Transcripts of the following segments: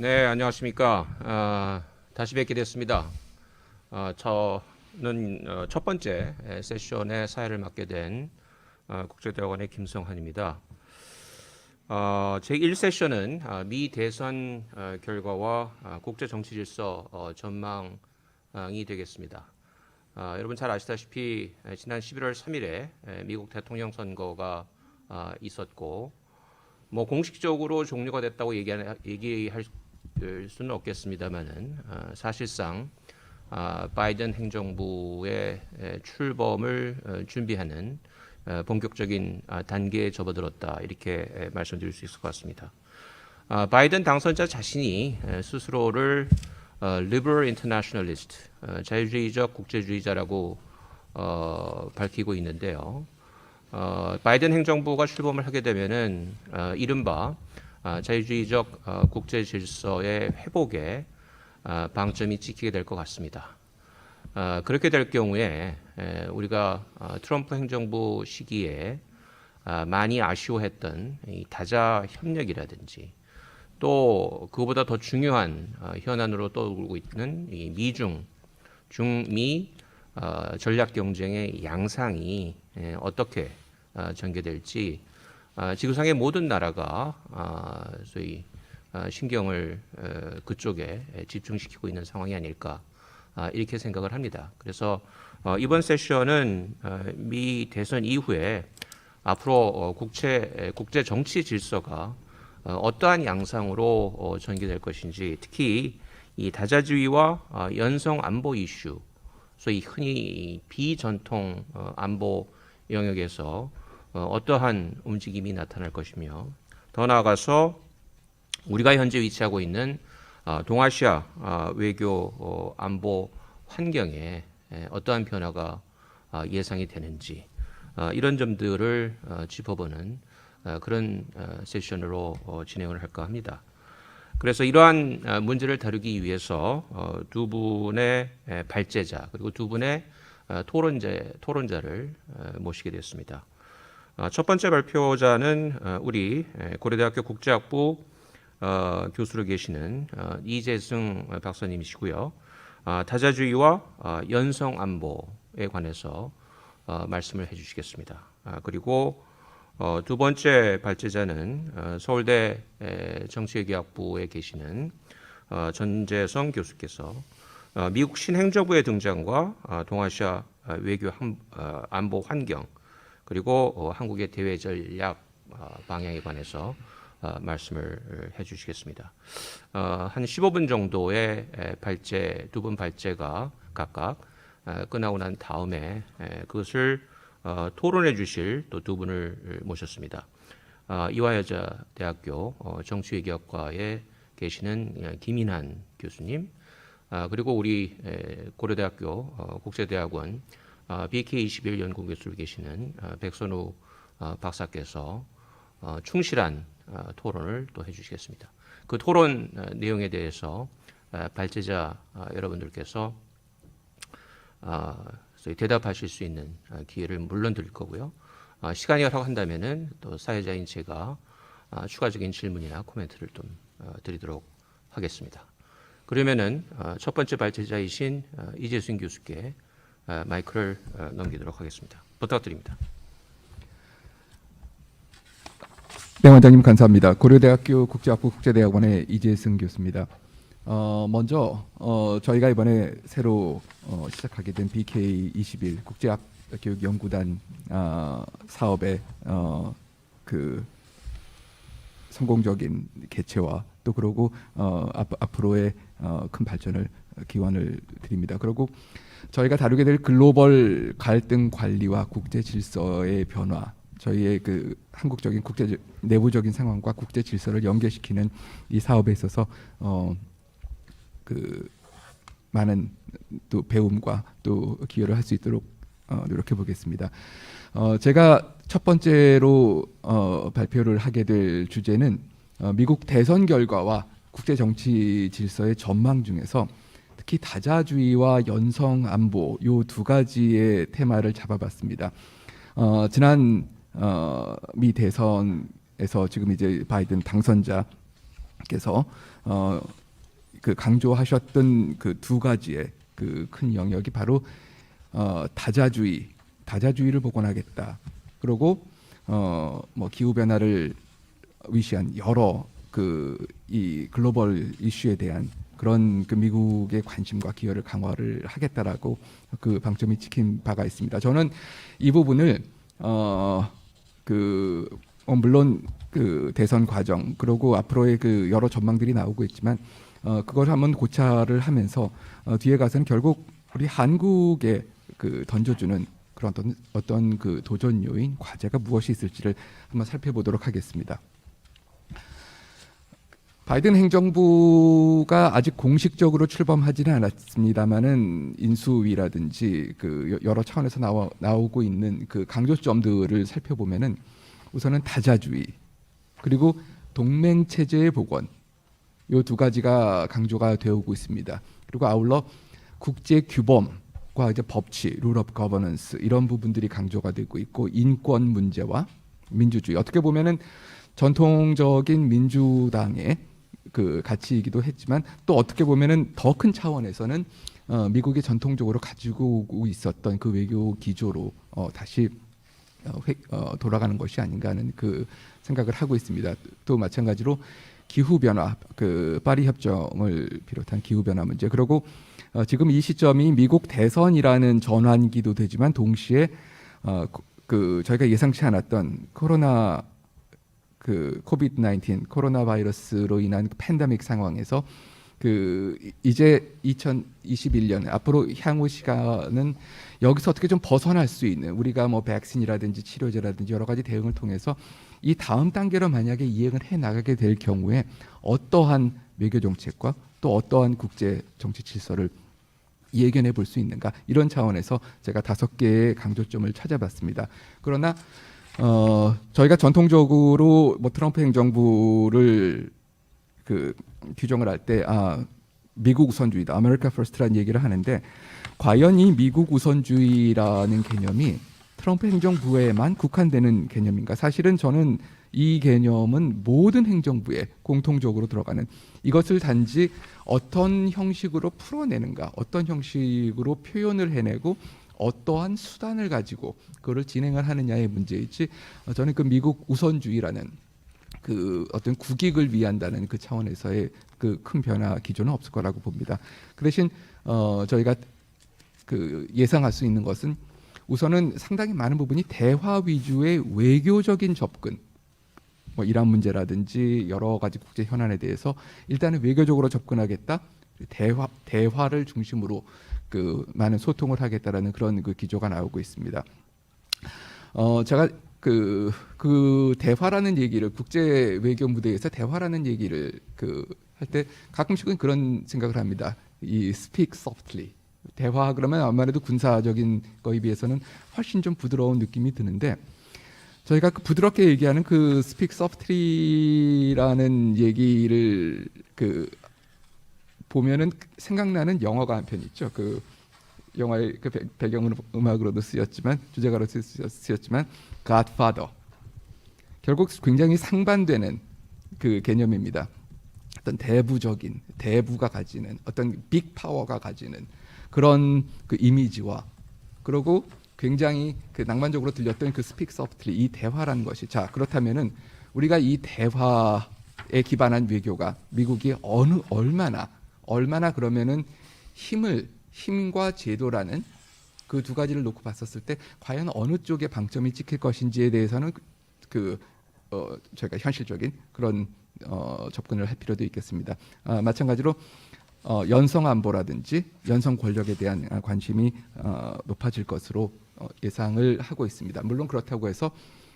네, 안녕하십니까. 다시 뵙게 됐습니다. 저는 첫 번째 세션의 사회를 맡게 된 국제대학원의 김성환입니다. 제1세션은 미 대선 결과와 국제 정치 질서 전망이 되겠습니다. 여러분 잘 아시다시피 지난 11월 3일에 미국 대통령 선거가 있었고, 공식적으로 종료가 됐다고 얘기할 수는 없겠습니다만은 사실상 바이든 행정부의 출범을 준비하는 본격적인 단계에 접어들었다, 이렇게 말씀드릴 수 있을 것 같습니다. 바이든 당선자 자신이 스스로를 liberal internationalist, 자유주의적 국제주의자라고 밝히고 있는데요. 바이든 행정부가 출범을 하게 되면은 이른바 자유주의적 국제 질서의 회복에 방점이 찍히게 될 것 같습니다. 그렇게 될 경우에 우리가 트럼프 행정부 시기에 많이 아쉬워했던 이 다자 협력이라든지, 또 그보다 더 중요한 현안으로 떠오르고 있는 이 미중, 중미 전략 경쟁의 양상이 어떻게 전개될지 지구상의 모든 나라가 소위 신경을 그쪽에 집중시키고 있는 상황이 아닐까, 이렇게 생각을 합니다. 그래서 이번 세션은 미 대선 이후에 앞으로 국제 정치 질서가 어떠한 양상으로 전개될 것인지, 특히 이 다자주의와 연성 안보 이슈, 소위 흔히 비전통 안보 영역에서 어떠한 움직임이 나타날 것이며, 더 나아가서 우리가 현재 위치하고 있는 동아시아 외교 안보 환경에 어떠한 변화가 예상이 되는지, 이런 점들을 짚어보는 그런 세션으로 진행을 할까 합니다. 그래서 이러한 문제를 다루기 위해서 두 분의 발제자, 그리고 두 분의 토론자를 모시게 됐습니다. 첫 번째 발표자는 우리 고려대학교 국제학부 교수로 계시는 이재승 박사님이시고요. 다자주의와 연성 안보에 관해서 말씀을 해주시겠습니다. 그리고 두 번째 발제자는 서울대 정치외교학부에 계시는 전재성 교수께서 미국 신행정부의 등장과 동아시아 외교 안보 환경, 그리고 한국의 대외 전략 방향에 관해서 말씀을 해주시겠습니다. 한 15분 정도의 두 분 발제가 각각 끝나고 난 다음에 그것을 토론해 주실 또 두 분을 모셨습니다. 이화여자대학교 정치외교학과에 계시는 김인한 교수님, 그리고 우리 고려대학교 국제대학원 BK21 연구교수로 계시는 백선우 박사께서 충실한 토론을 또 해주시겠습니다. 그 토론 내용에 대해서 발제자 여러분들께서 대답하실 수 있는 기회를 물론 드릴 거고요. 시간이 허락한다면은 또 사회자인 제가 추가적인 질문이나 코멘트를 좀 드리도록 하겠습니다. 그러면은 첫 번째 발제자이신 이재승 교수께 마이크를 넘기도록 하겠습니다. 부탁드립니다. 네, 원장님 감사합니다. 고려대학교 국제학부 국제대학원의 이재승 교수입니다. 먼저 저희가 이번에 새로 시작하게 된 BK21 국제학교육연구단 사업의 그 성공적인 개최와 또 그러고 앞으로의 큰 발전을 기원을 드립니다. 그리고 저희가 다루게 될 글로벌 갈등 관리와 국제 질서의 변화, 저희의 그 한국적인 내부적인 상황과 국제 질서를 연계시키는 이 사업에 있어서 그 많은 또 배움과 또 기여를 할 수 있도록 노력해 보겠습니다. 제가 첫 번째로 발표를 하게 될 주제는 미국 대선 결과와 국제 정치 질서의 전망 중에서 특히 다자주의와 연성 안보 요 두 가지의 테마를 잡아봤습니다. 지난 미 대선에서 지금 이제 바이든 당선자께서 행정부께서 그 강조하셨던 그 두 가지의 그 큰 영역이 바로 다자주의를 복원하겠다. 그리고 뭐 기후 변화를 위시한 여러 그 이 글로벌 이슈에 대한 그런 그 미국의 관심과 기여를 강화를 하겠다라고 그 방점이 찍힌 바가 있습니다. 저는 이 부분을 물론 그 대선 과정 그리고 앞으로의 그 여러 전망들이 나오고 있지만 그걸 한번 고찰을 하면서 뒤에 가서는 결국 우리 한국에 그 던져주는 그런 어떤 그 도전 요인 과제가 무엇이 있을지를 한번 살펴보도록 하겠습니다. 바이든 행정부가 아직 공식적으로 출범하지는 않았습니다만은 인수위라든지 그 여러 차원에서 나오고 있는 그 강조점들을 살펴보면은 우선은 다자주의 그리고 동맹 체제의 복원 이 두 가지가 강조가 되어오고 있습니다. 그리고 아울러 국제 규범과 이제 법치, 룰 오브 거버넌스 이런 부분들이 강조가 되고 있고 인권 문제와 민주주의 어떻게 보면은 전통적인 민주당의 그 가치이기도 했지만 또 어떻게 보면은 더 큰 차원에서는 미국이 전통적으로 가지고 오고 있었던 그 외교 기조로 다시 돌아가는 것이 아닌가 하는 그 생각을 하고 있습니다. 또 마찬가지로 기후 변화, 그 파리 협정을 비롯한 기후 변화 문제 그리고 지금 이 시점이 미국 대선이라는 전환기도 되지만 동시에 그 저희가 예상치 않았던 코로나 그 코비드-19 코로나 바이러스로 인한 팬데믹 상황에서 그 이제 2021년 앞으로 향후 시간은 여기서 어떻게 좀 벗어날 수 있는 우리가 뭐 백신이라든지 치료제라든지 여러 가지 대응을 통해서 이 다음 단계로 만약에 이행을 해 나가게 될 경우에 어떠한 외교 정책과 또 어떠한 국제 정치 질서를 예견해 볼 수 있는가 이런 차원에서 제가 5개의 강조점을 찾아봤습니다. 그러나 저희가 전통적으로 뭐 트럼프 행정부를 그 규정을 할 때 미국 우선주의다, 아메리카 퍼스트라는 얘기를 하는데 과연 이 미국 우선주의라는 개념이 트럼프 행정부에만 국한되는 개념인가? 사실은 저는 이 개념은 모든 행정부에 공통적으로 들어가는 이것을 단지 어떤 형식으로 풀어내는가, 어떤 형식으로 표현을 해내고 어떠한 수단을 가지고 그걸 진행을 하느냐의 문제이지 저는 그 미국 우선주의라는 그 어떤 국익을 위한다는 그 차원에서의 그 큰 변화 기조는 없을 거라고 봅니다. 그 대신 저희가 그 예상할 수 있는 것은 우선은 상당히 많은 부분이 대화 위주의 외교적인 접근, 뭐 이란 문제라든지 여러 가지 국제 현안에 대해서 일단은 외교적으로 접근하겠다, 대화를 중심으로 그 많은 소통을 하겠다라는 그런 그 기조가 나오고 있습니다. 제가 그 대화라는 얘기를 국제 외교 무대에서 대화라는 얘기를 그 할 때 가끔씩은 그런 생각을 합니다. 이 speak softly 대화 그러면 아무래도 군사적인 거에 비해서는 훨씬 좀 부드러운 느낌이 드는데 저희가 그 부드럽게 얘기하는 그 speak softly라는 얘기를 그 보면은 생각나는 영화가 한 편 있죠. 그 영화의 그 배경음악으로도 쓰였지만 주제가로 쓰였지만 Godfather. 결국 굉장히 상반되는 그 개념입니다. 어떤 대부가 가지는 어떤 빅 파워가 가지는 그런 그 이미지와 그리고 굉장히 그 낭만적으로 들렸던 그 스픽 소프트리 이 대화라는 것이 자 그렇다면은 우리가 이 대화에 기반한 외교가 미국이 얼마나 그러면은 힘과 제도라는 그 두 가지를 놓고 봤었을 때 과연 어느 쪽에 방점이 찍힐 것인지에 대해서는 저희가 현실적인 그런 접근을 할 필요도 있겠습니다. 마찬가지로 연성 안보라든지 연성 권력에 대한 관심이 높아질 것으로 예상을 하고 있습니다. 물론 그렇다고 해서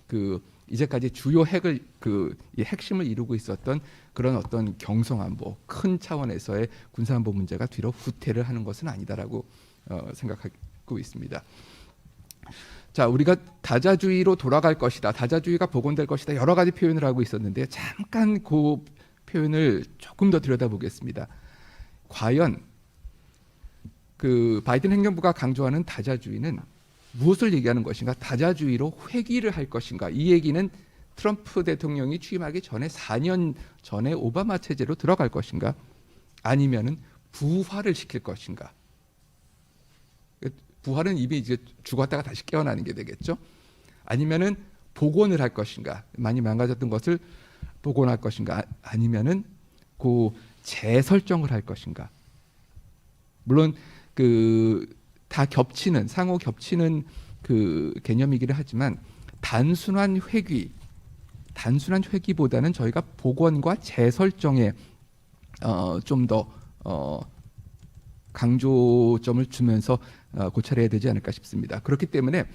그 이제까지 주요 이 핵심을 이루고 있었던 그런 어떤 경성 안보 큰 차원에서의 군사 안보 문제가 뒤로 후퇴를 하는 것은 아니다라고 생각하고 있습니다. 자, 우리가 다자주의로 돌아갈 것이다, 다자주의가 복원될 것이다 여러 가지 표현을 하고 있었는데 잠깐 그 표현을 조금 더 들여다보겠습니다. 과연 그 바이든 행정부가 강조하는 다자주의는 무엇을 얘기하는 것인가? 다자주의로 회귀를 할 것인가? 이 얘기는 트럼프 대통령이 취임하기 전에 4년 전에 오바마 체제로 들어갈 것인가? 아니면은 부활을 시킬 것인가? 부활은 이미 이제 죽었다가 다시 깨어나는 게 되겠죠. 아니면은 복원을 할 것인가? 많이 망가졌던 것을 복원할 것인가? 아니면은 그 재설정을 할 것인가? 물론 그 다 겹치는 상호 겹치는 그 개념이기는 하지만 단순한 회귀보다는 저희가 복원과 재설정에 좀 더 강조점을 주면서 고찰해야 되지 않을까 싶습니다. 그렇기 때문에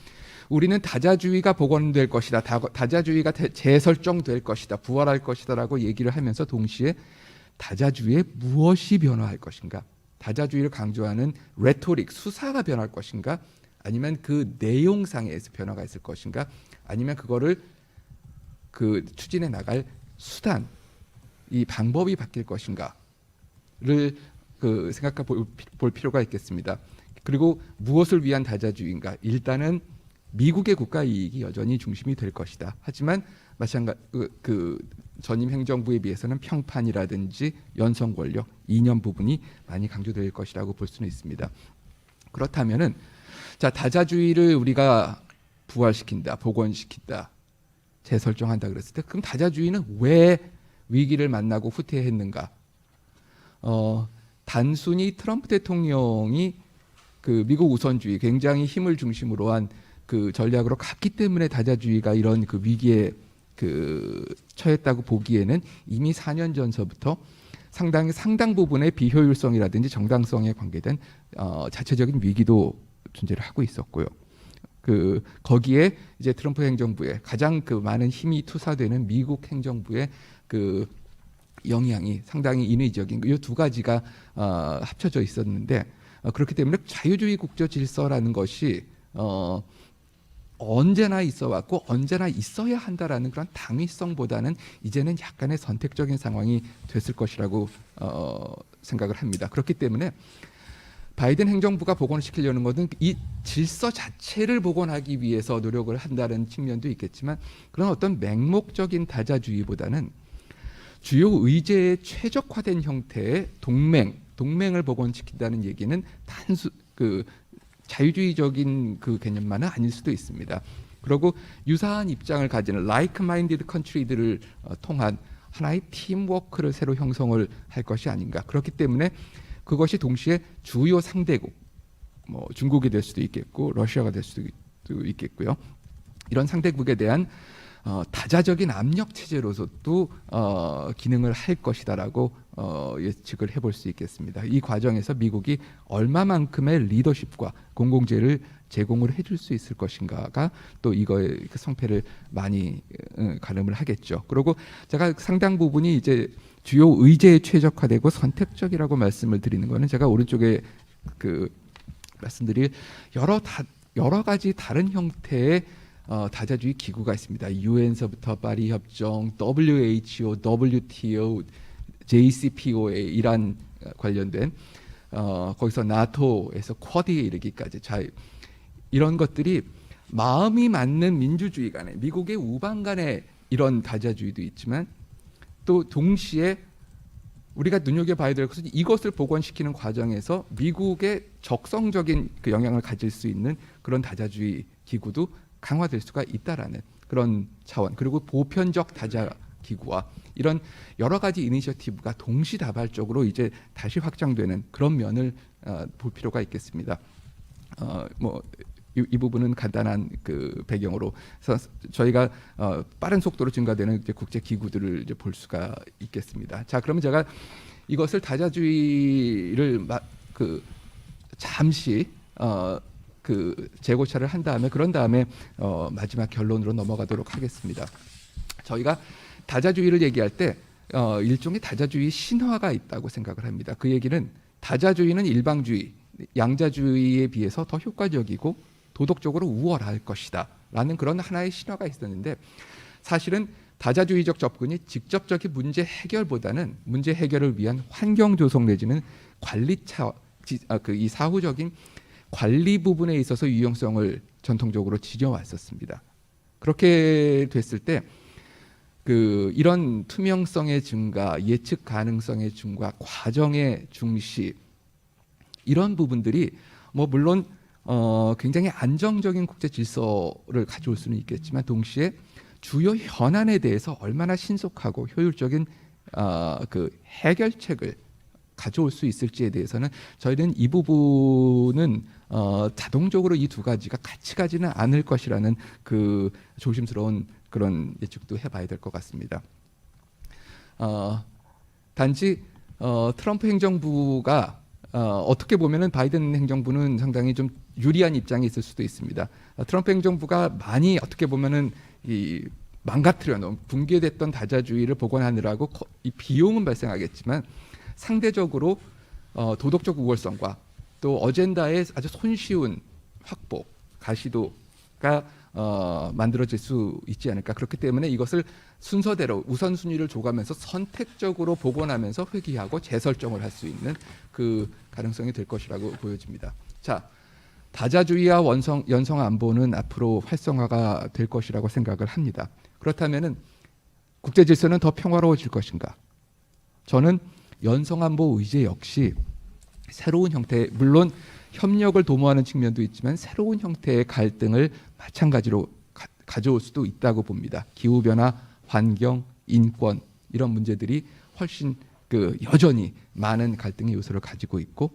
우리는 다자주의가 복원될 것이다, 다자주의가 재설정될 것이다, 부활할 것이다라고 얘기를 하면서 동시에 다자주의에 무엇이 변화할 것인가, 다자주의를 강조하는 레토릭, 수사가 변할 것인가, 아니면 그 내용상에서 변화가 있을 것인가, 아니면 그거를 그 추진해 나갈 수단, 이 방법이 바뀔 것인가를 그 생각해 볼 필요가 있겠습니다. 그리고 무엇을 위한 다자주의인가? 일단은 미국의 국가 이익이 여전히 중심이 될 것이다. 하지만 마찬가지 그 전임 행정부에 비해서는 평판이라든지 연성 권력, 이념 부분이 많이 강조될 것이라고 볼 수는 있습니다. 그렇다면은 자, 다자주의를 우리가 부활시킨다, 복원시킨다, 재설정한다 그랬을 때 그럼 다자주의는 왜 위기를 만나고 후퇴했는가? 단순히 트럼프 대통령이 그 미국 우선주의, 굉장히 힘을 중심으로 한 그 전략으로 갔기 때문에 다자주의가 이런 그 위기에 그 처했다고 보기에는 이미 4년 전서부터 상당 부분의 비효율성이라든지 정당성에 관계된 자체적인 위기도 존재를 하고 있었고요. 그 거기에 이제 트럼프 행정부의 가장 그 많은 힘이 투사되는 미국 행정부의 그 영향이 상당히 인위적인 이 두 가지가 합쳐져 있었는데 그렇기 때문에 자유주의 국제 질서라는 것이 언제나 있어 왔고 언제나 있어야 한다라는 그런 당위성보다는 이제는 약간의 선택적인 상황이 됐을 것이라고 생각을 합니다. 그렇기 때문에 바이든 행정부가 복원을 시키려는 것은 이 질서 자체를 복원하기 위해서 노력을 한다는 측면도 있겠지만 그런 어떤 맹목적인 다자주의보다는 주요 의제에 최적화된 형태의 동맹을 복원시킨다는 얘기는 단수 그 자유주의적인 그 개념만은 아닐 수도 있습니다. 그리고 유사한 입장을 가지는 like-minded country들을 통한 하나의 팀워크를 새로 형성을 할 것이 아닌가. 그렇기 때문에 그것이 동시에 주요 상대국, 뭐 중국이 될 수도 있겠고 러시아가 될 수도 있겠고요. 이런 상대국에 대한 다자적인 압력 체제로서도 기능을 할 것이다라고 예측을 해볼 수 있겠습니다. 이 과정에서 미국이 얼마만큼의 리더십과 공공재를 제공을 해줄 수 있을 것인가가 또 이거의 성패를 많이 가늠을 하겠죠. 그리고 제가 상당 부분이 이제 주요 의제에 최적화되고 선택적이라고 말씀을 드리는 거는 제가 오른쪽에 그 말씀드릴 여러 가지 다른 형태의 다자주의 기구가 있습니다. 유엔서부터 파리 협정, WHO, WTO, JCPOA 이란 관련된 거기서 나토에서 쿼드에 이르기까지 이런 것들이 마음이 맞는 민주주의 간에 미국의 우방 간에 이런 다자주의도 있지만 또 동시에 우리가 눈여겨봐야 될 것은 이것을 복원시키는 과정에서 미국의 적성적인 그 영향을 가질 수 있는 그런 다자주의 기구도 강화될 수가 있다라는 그런 차원, 그리고 보편적 다자 기구와 이런 여러 가지 이니셔티브가 동시다발적으로 이제 다시 확장되는 그런 면을 볼 필요가 있겠습니다. 이 부분은 간단한 그 배경으로 그래서 저희가 빠른 속도로 증가되는 이제 국제 기구들을 이제 볼 수가 있겠습니다. 자, 그러면 제가 이것을 다자주의를 잠시 그 재고찰을 한 다음에 그런 다음에 마지막 결론으로 넘어가도록 하겠습니다. 저희가 다자주의를 얘기할 때 일종의 다자주의 신화가 있다고 생각을 합니다. 그 얘기는 다자주의는 일방주의, 양자주의에 비해서 더 효과적이고 도덕적으로 우월할 것이다 라는 그런 하나의 신화가 있었는데 사실은 다자주의적 접근이 직접적인 문제 해결보다는 문제 해결을 위한 환경 조성 내지는 이 사후적인 관리 부분에 있어서 유용성을 전통적으로 지녀왔었습니다. 그렇게 됐을 때 이런 투명성의 증가, 예측 가능성의 증가, 과정의 중시 이런 부분들이 뭐 물론 굉장히 안정적인 국제 질서를 가져올 수는 있겠지만 동시에 주요 현안에 대해서 얼마나 신속하고 효율적인 해결책을 가져올 수 있을지에 대해서는 저희는 이 부분은 자동적으로 이 두 가지가 같이 가지는 않을 것이라는 조심스러운 그런 예측도 해봐야 될 것 같습니다. 단지 트럼프 행정부가 어떻게 보면은 바이든 행정부는 상당히 좀 유리한 입장에 있을 수도 있습니다. 트럼프 행정부가 많이 어떻게 보면은 망가뜨려 놓은 붕괴됐던 다자주의를 복원하느라고 이 비용은 발생하겠지만 상대적으로 도덕적 우월성과 또 어젠다의 아주 손쉬운 확보, 가시도가 만들어질 수 있지 않을까. 그렇기 때문에 이것을 순서대로 우선순위를 줘가면서 선택적으로 복원하면서 회귀하고 재설정을 할 수 있는 그 가능성이 될 것이라고 보여집니다. 자, 다자주의와 연성 안보는 앞으로 활성화가 될 것이라고 생각을 합니다. 그렇다면은 국제 질서는 더 평화로워질 것인가? 저는 연성 안보 의제 역시 새로운 형태, 물론 협력을 도모하는 측면도 있지만 새로운 형태의 갈등을 마찬가지로 가져올 수도 있다고 봅니다. 기후 변화, 환경, 인권 이런 문제들이 훨씬 여전히 많은 갈등의 요소를 가지고 있고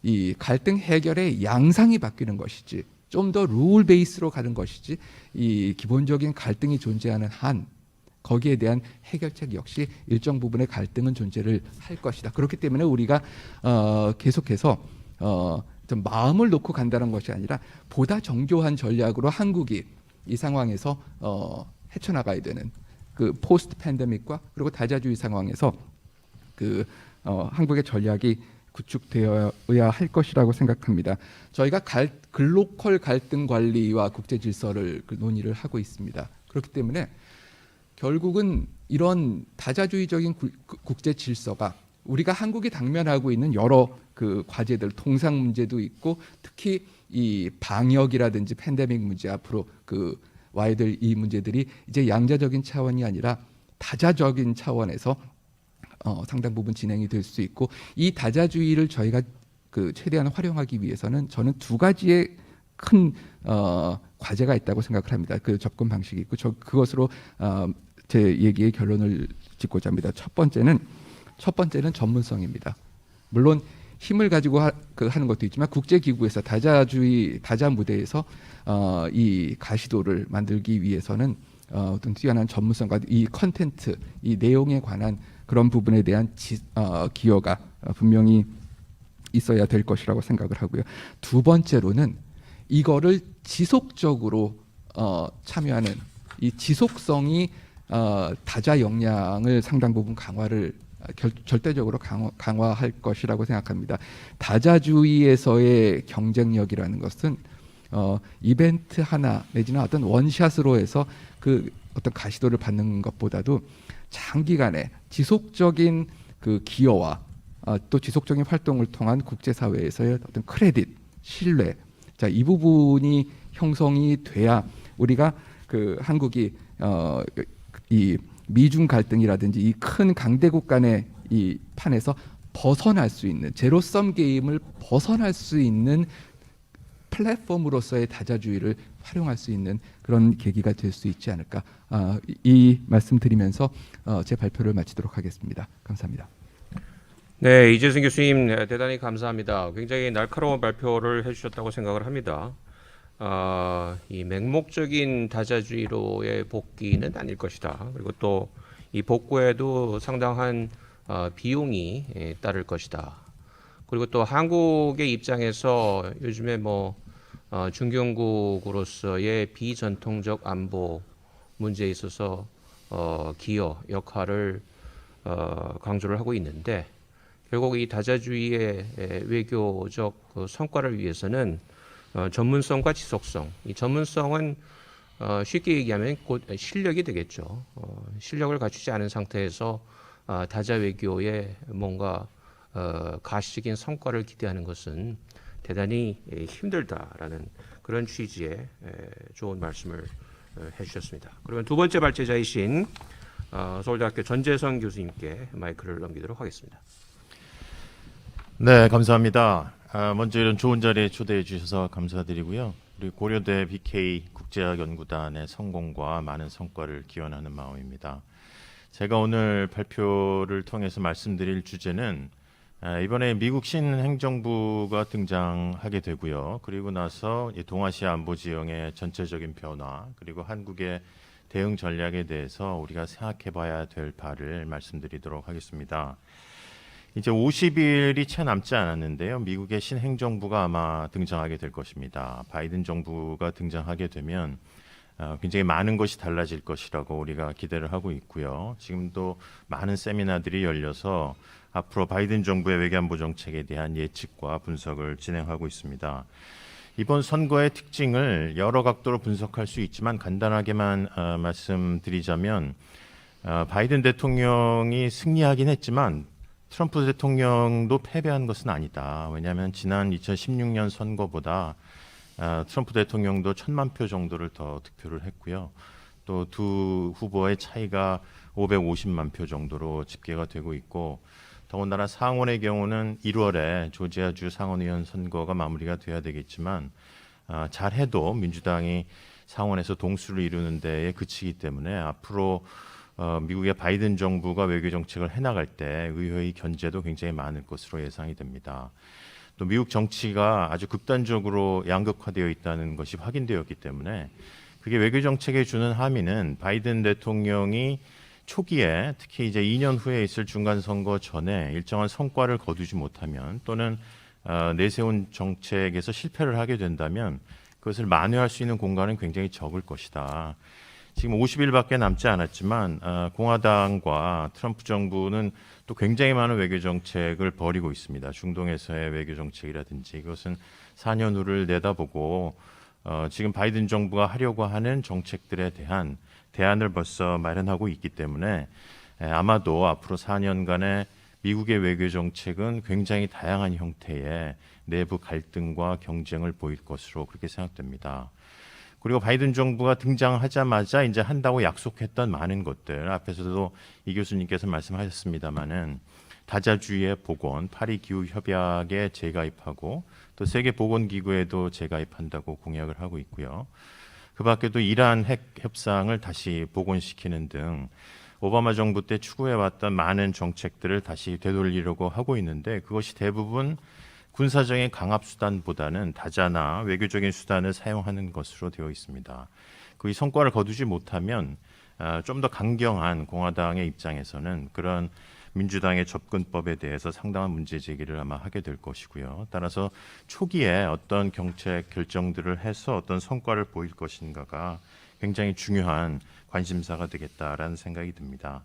이 갈등 해결의 양상이 바뀌는 것이지 좀 더 룰 베이스로 가는 것이지 이 기본적인 갈등이 존재하는 한 거기에 대한 해결책 역시 일정 부분의 갈등은 존재를 할 것이다. 그렇기 때문에 우리가 계속해서 좀 마음을 놓고 간다는 것이 아니라 보다 정교한 전략으로 한국이 이 상황에서 헤쳐나가야 되는 포스트 팬데믹과 그리고 다자주의 상황에서 한국의 전략이 구축되어야 할 것이라고 생각합니다. 저희가 글로컬 갈등 관리와 국제 질서를 논의를 하고 있습니다. 그렇기 때문에 결국은 이런 다자주의적인 국제 질서가 우리가 한국이 당면하고 있는 여러 과제들, 통상 문제도 있고 특히 이 방역이라든지 팬데믹 문제 앞으로 와야 될 이 문제들이 이제 양자적인 차원이 아니라 다자적인 차원에서 상당 부분 진행이 될 수 있고 이 다자주의를 저희가 최대한 활용하기 위해서는 저는 두 가지의 큰 과제가 있다고 생각을 합니다. 접근 방식이 있고 그것으로 제 얘기의 결론을 짓고자 합니다. 첫 번째는 전문성입니다. 물론 힘을 가지고 하는 것도 있지만 국제기구에서 다자 무대에서 이 가시도를 만들기 위해서는 어떤 뛰어난 전문성과 이 컨텐트, 이 내용에 관한 그런 부분에 대한 기여가 분명히 있어야 될 것이라고 생각을 하고요. 두 번째로는 이거를 지속적으로 참여하는 이 지속성이 다자 역량을 상당 부분 절대적으로 강화할 것이라고 생각합니다. 다자주의에서의 경쟁력이라는 것은 이벤트 하나 내지는 어떤 원샷으로 해서 어떤 가시도를 받는 것보다도 장기간의 지속적인 기여와 또 지속적인 활동을 통한 국제사회에서의 어떤 크레딧, 신뢰, 자, 이 부분이 형성이 돼야 우리가 한국이 이 미중 갈등이라든지 이 큰 강대국 간의 이 판에서 벗어날 수 있는 제로섬 게임을 벗어날 수 있는 플랫폼으로서의 다자주의를 활용할 수 있는 그런 계기가 될 수 있지 않을까 이 말씀 드리면서 제 발표를 마치도록 하겠습니다. 감사합니다. 네, 이재승 교수님 대단히 감사합니다. 굉장히 날카로운 발표를 해주셨다고 생각을 합니다. 이 맹목적인 다자주의로의 복귀는 아닐 것이다. 그리고 또 이 복구에도 상당한 비용이 따를 것이다. 그리고 또 한국의 입장에서 요즘에 중견국으로서의 비전통적 안보 문제에 있어서 기여 역할을 강조를 하고 있는데 결국 이 다자주의의 외교적 성과를 위해서는 전문성과 지속성, 이 전문성은 쉽게 얘기하면 곧 실력이 되겠죠. 실력을 갖추지 않은 상태에서 다자 외교에 뭔가 가시적인 성과를 기대하는 것은 대단히 힘들다라는 그런 취지의 좋은 말씀을 해주셨습니다. 그러면 두 번째 발제자이신 서울대학교 전재성 교수님께 마이크를 넘기도록 하겠습니다. 네, 감사합니다. 먼저 이런 좋은 자리에 초대해 주셔서 감사드리고요. 우리 고려대 BK 국제학연구단의 성공과 많은 성과를 기원하는 마음입니다. 제가 오늘 발표를 통해서 말씀드릴 주제는 이번에 미국 신행정부가 등장하게 되고요. 그리고 나서 이 동아시아 안보 지형의 전체적인 변화, 그리고 한국의 대응 전략에 대해서 우리가 생각해 봐야 될 바를 말씀드리도록 하겠습니다. 이제 50일이 채 남지 않았는데요. 미국의 신행정부가 아마 등장하게 될 것입니다. 바이든 정부가 등장하게 되면 굉장히 많은 것이 달라질 것이라고 우리가 기대를 하고 있고요. 지금도 많은 세미나들이 열려서 앞으로 바이든 정부의 외교안보 정책에 대한 예측과 분석을 진행하고 있습니다. 이번 선거의 특징을 여러 각도로 분석할 수 있지만 간단하게만 말씀드리자면 바이든 대통령이 승리하긴 했지만 트럼프 대통령도 패배한 것은 아니다. 왜냐하면 지난 2016년 선거보다 트럼프 대통령도 1,000만 표 정도를 더 득표를 했고요. 또 두 후보의 차이가 550만 표 정도로 집계가 되고 있고, 더군다나 상원의 경우는 1월에 조지아주 상원의원 선거가 마무리가 돼야 되겠지만 잘해도 민주당이 상원에서 동수를 이루는 데에 그치기 때문에 앞으로 미국의 바이든 정부가 외교 정책을 해나갈 때 의회의 견제도 굉장히 많을 것으로 예상이 됩니다. 또 미국 정치가 아주 극단적으로 양극화되어 있다는 것이 확인되었기 때문에 그게 외교 정책에 주는 함의는 바이든 대통령이 초기에 특히 이제 2년 후에 있을 중간 선거 전에 일정한 성과를 거두지 못하면 또는 내세운 정책에서 실패를 하게 된다면 그것을 만회할 수 있는 공간은 굉장히 적을 것이다. 지금 50일밖에 남지 않았지만 공화당과 트럼프 정부는 또 굉장히 많은 외교 정책을 벌이고 있습니다. 중동에서의 외교 정책이라든지 이것은 4년 후를 내다보고 지금 바이든 정부가 하려고 하는 정책들에 대한 대안을 벌써 마련하고 있기 때문에 아마도 앞으로 4년간의 미국의 외교 정책은 굉장히 다양한 형태의 내부 갈등과 경쟁을 보일 것으로 그렇게 생각됩니다. 그리고 바이든 정부가 등장하자마자 이제 한다고 약속했던 많은 것들, 앞에서도 이 교수님께서 말씀하셨습니다마는 다자주의의 복원, 파리 기후 협약에 재가입하고 또 세계 보건 기구에도 재가입한다고 공약을 하고 있고요. 그 밖에도 이란 핵 협상을 다시 복원시키는 등 오바마 정부 때 추구해왔던 많은 정책들을 다시 되돌리려고 하고 있는데 그것이 대부분 군사적인 강압 수단보다는 다자나 외교적인 수단을 사용하는 것으로 되어 있습니다. 그 성과를 거두지 못하면 좀 더 강경한 공화당의 입장에서는 그런 민주당의 접근법에 대해서 상당한 문제 제기를 아마 하게 될 것이고요. 따라서 초기에 어떤 정책 결정들을 해서 어떤 성과를 보일 것인가가 굉장히 중요한 관심사가 되겠다라는 생각이 듭니다.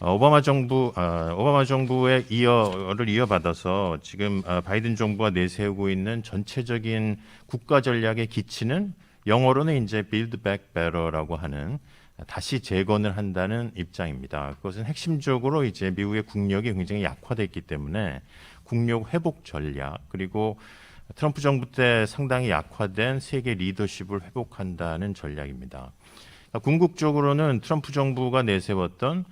오바마 정부의 이어를 이어받아서 지금 바이든 정부가 내세우고 있는 전체적인 국가 전략의 기치는 영어로는 이제 Build Back Better라고 하는 다시 재건을 한다는 입장입니다. 그것은 핵심적으로 이제 미국의 국력이 굉장히 약화됐기 때문에 국력 회복 전략 그리고 트럼프 정부 때 상당히 약화된 세계 리더십을 회복한다는 전략입니다. 궁극적으로는 트럼프 정부가 내세웠던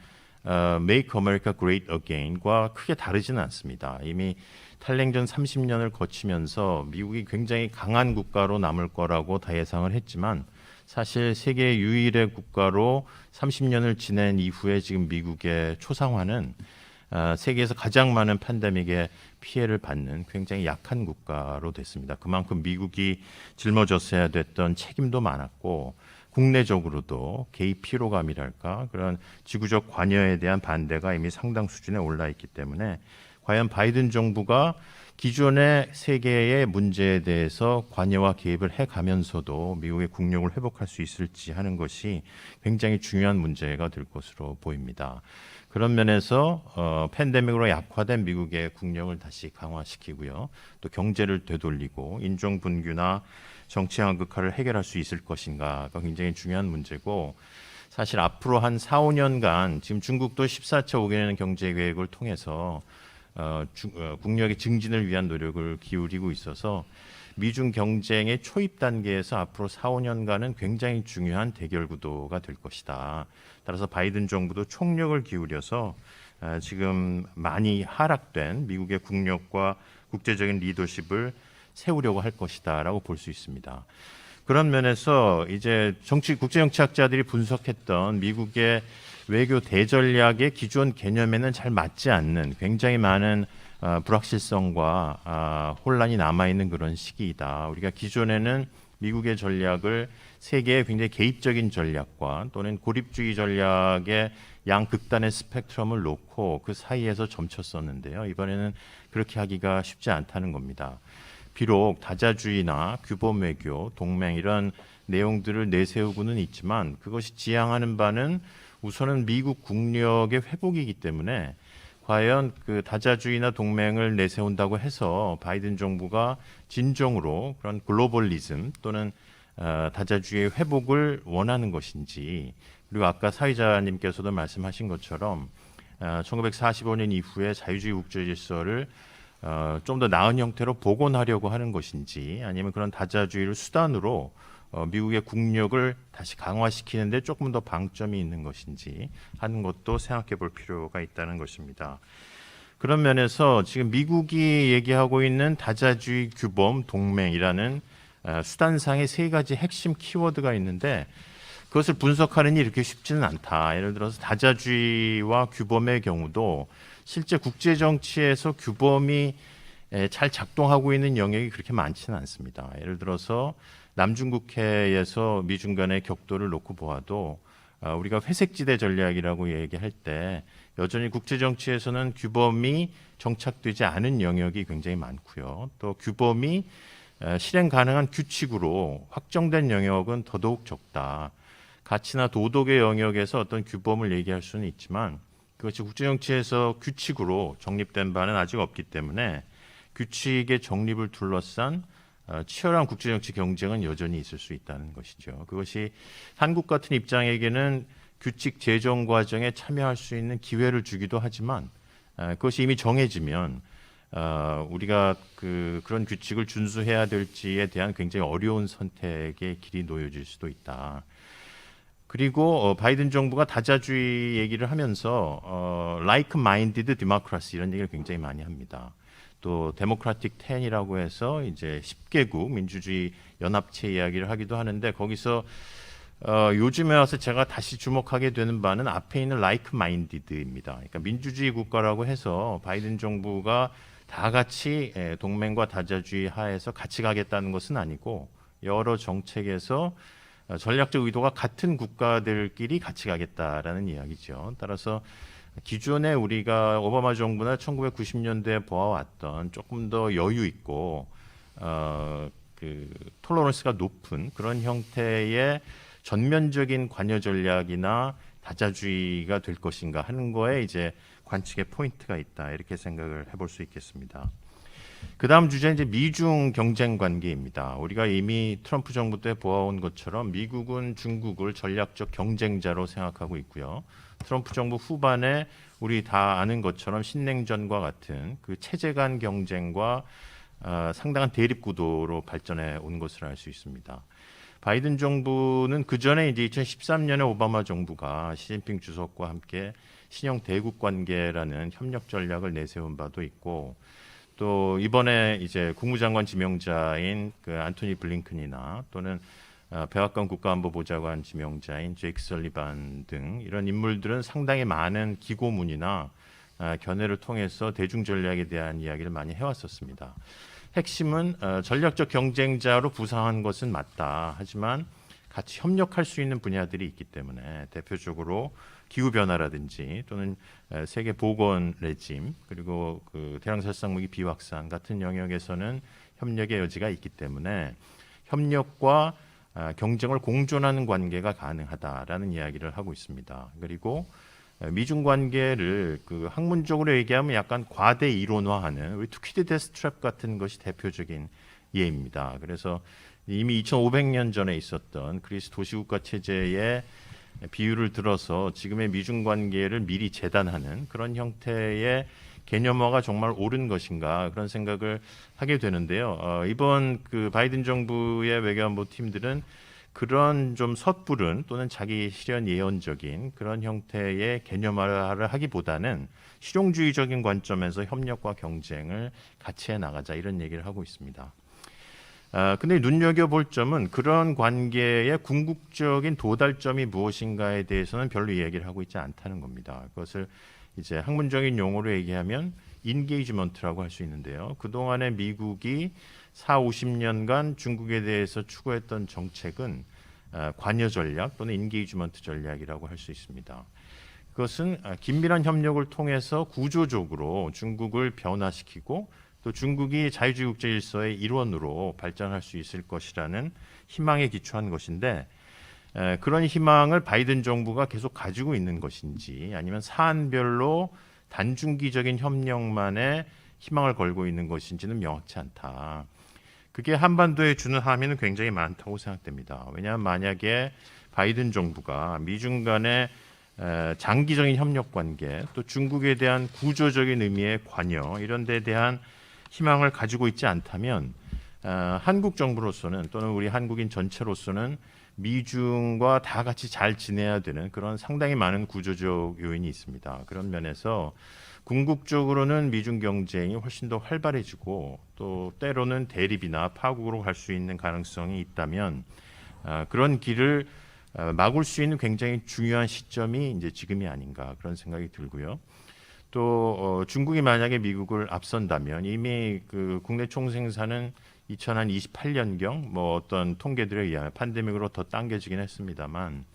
Make America Great Again과 크게 다르지는 않습니다. 이미 탈냉전 30년을 거치면서 미국이 굉장히 강한 국가로 남을 거라고 다 예상을 했지만 사실 세계 유일의 국가로 30년을 지낸 이후에 지금 미국의 초상화는 세계에서 가장 많은 팬데믹에 피해를 받는 굉장히 약한 국가로 됐습니다. 그만큼 미국이 짊어졌어야 됐던 책임도 많았고 국내적으로도 개입 피로감이랄까 그런 지구적 관여에 대한 반대가 이미 상당 수준에 올라 있기 때문에 과연 바이든 정부가 기존의 세계의 문제에 대해서 관여와 개입을 해가면서도 미국의 국력을 회복할 수 있을지 하는 것이 굉장히 중요한 문제가 될 것으로 보입니다. 그런 면에서 팬데믹으로 약화된 미국의 국력을 다시 강화시키고요. 또 경제를 되돌리고 인종 분규나 정치 양극화를 해결할 수 있을 것인가가 굉장히 중요한 문제고 사실 앞으로 한 4, 5년간 지금 중국도 14차 5개년 경제 계획을 통해서 국력의 증진을 위한 노력을 기울이고 있어서 미중 경쟁의 초입 단계에서 앞으로 4, 5년간은 굉장히 중요한 대결 구도가 될 것이다. 따라서 바이든 정부도 총력을 기울여서 지금 많이 하락된 미국의 국력과 국제적인 리더십을 세우려고 할 것이다라고 볼 수 있습니다. 그런 면에서 이제 국제정치학자들이 분석했던 미국의 외교 대전략의 기존 개념에는 잘 맞지 않는 굉장히 많은 불확실성과 혼란이 남아있는 그런 시기이다. 우리가 기존에는 미국의 전략을 세계의 굉장히 개입적인 전략과 또는 고립주의 전략의 양극단의 스펙트럼을 놓고 그 사이에서 점쳤었는데요. 이번에는 그렇게 하기가 쉽지 않다는 겁니다. 비록 다자주의나 규범 외교, 동맹 이런 내용들을 내세우고는 있지만 그것이 지향하는 바는 우선은 미국 국력의 회복이기 때문에 과연 그 다자주의나 동맹을 내세운다고 해서 바이든 정부가 진정으로 그런 글로벌리즘 또는 다자주의의 회복을 원하는 것인지, 그리고 아까 사회자님께서도 말씀하신 것처럼 1945년 이후에 자유주의 국제 질서를 좀 더 나은 형태로 복원하려고 하는 것인지, 아니면 그런 다자주의를 수단으로 미국의 국력을 다시 강화시키는데 조금 더 방점이 있는 것인지 하는 것도 생각해 볼 필요가 있다는 것입니다. 그런 면에서 지금 미국이 얘기하고 있는 다자주의, 규범, 동맹이라는 수단상의 세 가지 핵심 키워드가 있는데 그것을 분석하는 일이 이렇게 쉽지는 않다. 예를 들어서 다자주의와 규범의 경우도 실제 국제 정치에서 규범이 잘 작동하고 있는 영역이 그렇게 많지는 않습니다. 예를 들어서 남중국해에서 미중 간의 격돌을 놓고 보아도 우리가 회색지대 전략이라고 얘기할 때 여전히 국제 정치에서는 규범이 정착되지 않은 영역이 굉장히 많고요. 또 규범이 실행 가능한 규칙으로 확정된 영역은 더더욱 적다. 가치나 도덕의 영역에서 어떤 규범을 얘기할 수는 있지만 그것이 국제 정치에서 규칙으로 정립된 바는 아직 없기 때문에 규칙의 정립을 둘러싼 치열한 국제정치 경쟁은 여전히 있을 수 있다는 것이죠. 그것이 한국 같은 입장에게는 규칙 제정 과정에 참여할 수 있는 기회를 주기도 하지만 그것이 이미 정해지면 우리가 그런 규칙을 준수해야 될지에 대한 굉장히 어려운 선택의 길이 놓여질 수도 있다. 그리고 바이든 정부가 다자주의 얘기를 하면서 like-minded democracy 이런 얘기를 굉장히 많이 합니다. 또 데모크라틱 10이라고 해서 이제 10개국 민주주의 연합체 이야기를 하기도 하는데 거기서 요즘에 와서 제가 다시 주목하게 되는 바는 앞에 있는 like-minded입니다. 그러니까 민주주의 국가라고 해서 바이든 정부가 다 같이 동맹과 다자주의 하에서 같이 가겠다는 것은 아니고 여러 정책에서 전략적 의도가 같은 국가들끼리 같이 가겠다라는 이야기죠. 따라서 기존에 우리가 오바마 정부나 1990년대에 보아왔던 조금 더 여유 있고 톨러런스가 높은 그런 형태의 전면적인 관여 전략이나 다자주의가 될 것인가 하는 거에 이제 관측의 포인트가 있다 이렇게 생각을 해볼 수 있겠습니다. 그 다음 주제는 이제 미중 경쟁 관계입니다. 우리가 이미 트럼프 정부 때 보아온 것처럼 미국은 중국을 전략적 경쟁자로 생각하고 있고요. 트럼프 정부 후반에 우리 다 아는 것처럼 신냉전과 같은 그 체제 간 경쟁과 상당한 대립 구도로 발전해 온 것을 알 수 있습니다. 바이든 정부는 그 전에 이제 2013년에 오바마 정부가 시진핑 주석과 함께 신형 대국 관계라는 협력 전략을 내세운 바도 있고, 또 이번에 이제 국무장관 지명자인 그 안토니 블링컨이나 또는 백악관 국가안보보좌관 지명자인 제이크 설리반 등 이런 인물들은 상당히 많은 기고문이나 견해를 통해서 대중 전략에 대한 이야기를 많이 해왔었습니다. 핵심은 전략적 경쟁자로 부상한 것은 맞다. 하지만 같이 협력할 수 있는 분야들이 있기 때문에 대표적으로 기후 변화라든지 또는 세계 보건 레짐 그리고 그 대량살상 무기 비확산 같은 영역에서는 협력의 여지가 있기 때문에 협력과 경쟁을 공존하는 관계가 가능하다라는 이야기를 하고 있습니다. 그리고 미중 관계를 그 학문적으로 얘기하면 약간 과대 이론화하는 우리 투키드 데스트랩 같은 것이 대표적인 예입니다. 그래서 이미 2500년 전에 있었던 그리스 도시국가 체제의 비유를 들어서 지금의 미중 관계를 미리 재단하는 그런 형태의 개념화가 정말 옳은 것인가 그런 생각을 하게 되는데요. 이번 그 바이든 정부의 외교안보 팀들은 그런 좀 섣부른 또는 자기 실현 예언적인 그런 형태의 개념화를 하기보다는 실용주의적인 관점에서 협력과 경쟁을 같이 해나가자 이런 얘기를 하고 있습니다. 근데 눈여겨볼 점은 그런 관계의 궁극적인 도달점이 무엇인가에 대해서는 별로 이야기를 하고 있지 않다는 겁니다. 그것을 이제 학문적인 용어로 얘기하면 인게이지먼트라고 할 수 있는데요. 그동안에 미국이 40-50년간 중국에 대해서 추구했던 정책은 관여 전략 또는 인게이지먼트 전략이라고 할 수 있습니다. 그것은 긴밀한 협력을 통해서 구조적으로 중국을 변화시키고 또 중국이 자유주의 국제 질서의 일원으로 발전할 수 있을 것이라는 희망에 기초한 것인데 그런 희망을 바이든 정부가 계속 가지고 있는 것인지 아니면 사안별로 단중기적인 협력만에 희망을 걸고 있는 것인지는 명확치 않다. 그게 한반도에 주는 함의는 굉장히 많다고 생각됩니다. 왜냐하면 만약에 바이든 정부가 미중 간의 장기적인 협력 관계 또 중국에 대한 구조적인 의미의 관여 이런 데에 대한 희망을 가지고 있지 않다면 한국 정부로서는 또는 우리 한국인 전체로서는 미중과 다 같이 잘 지내야 되는 그런 상당히 많은 구조적 요인이 있습니다. 그런 면에서 궁극적으로는 미중 경쟁이 훨씬 더 활발해지고 또 때로는 대립이나 파국으로 갈 수 있는 가능성이 있다면 그런 길을 막을 수 있는 굉장히 중요한 시점이 이제 지금이 아닌가 그런 생각이 들고요. 또 중국이 만약에 미국을 앞선다면 이미 그 국내 총생산은 2028년경 뭐 어떤 통계들에 의하면 팬데믹으로 더 당겨지긴 했습니다만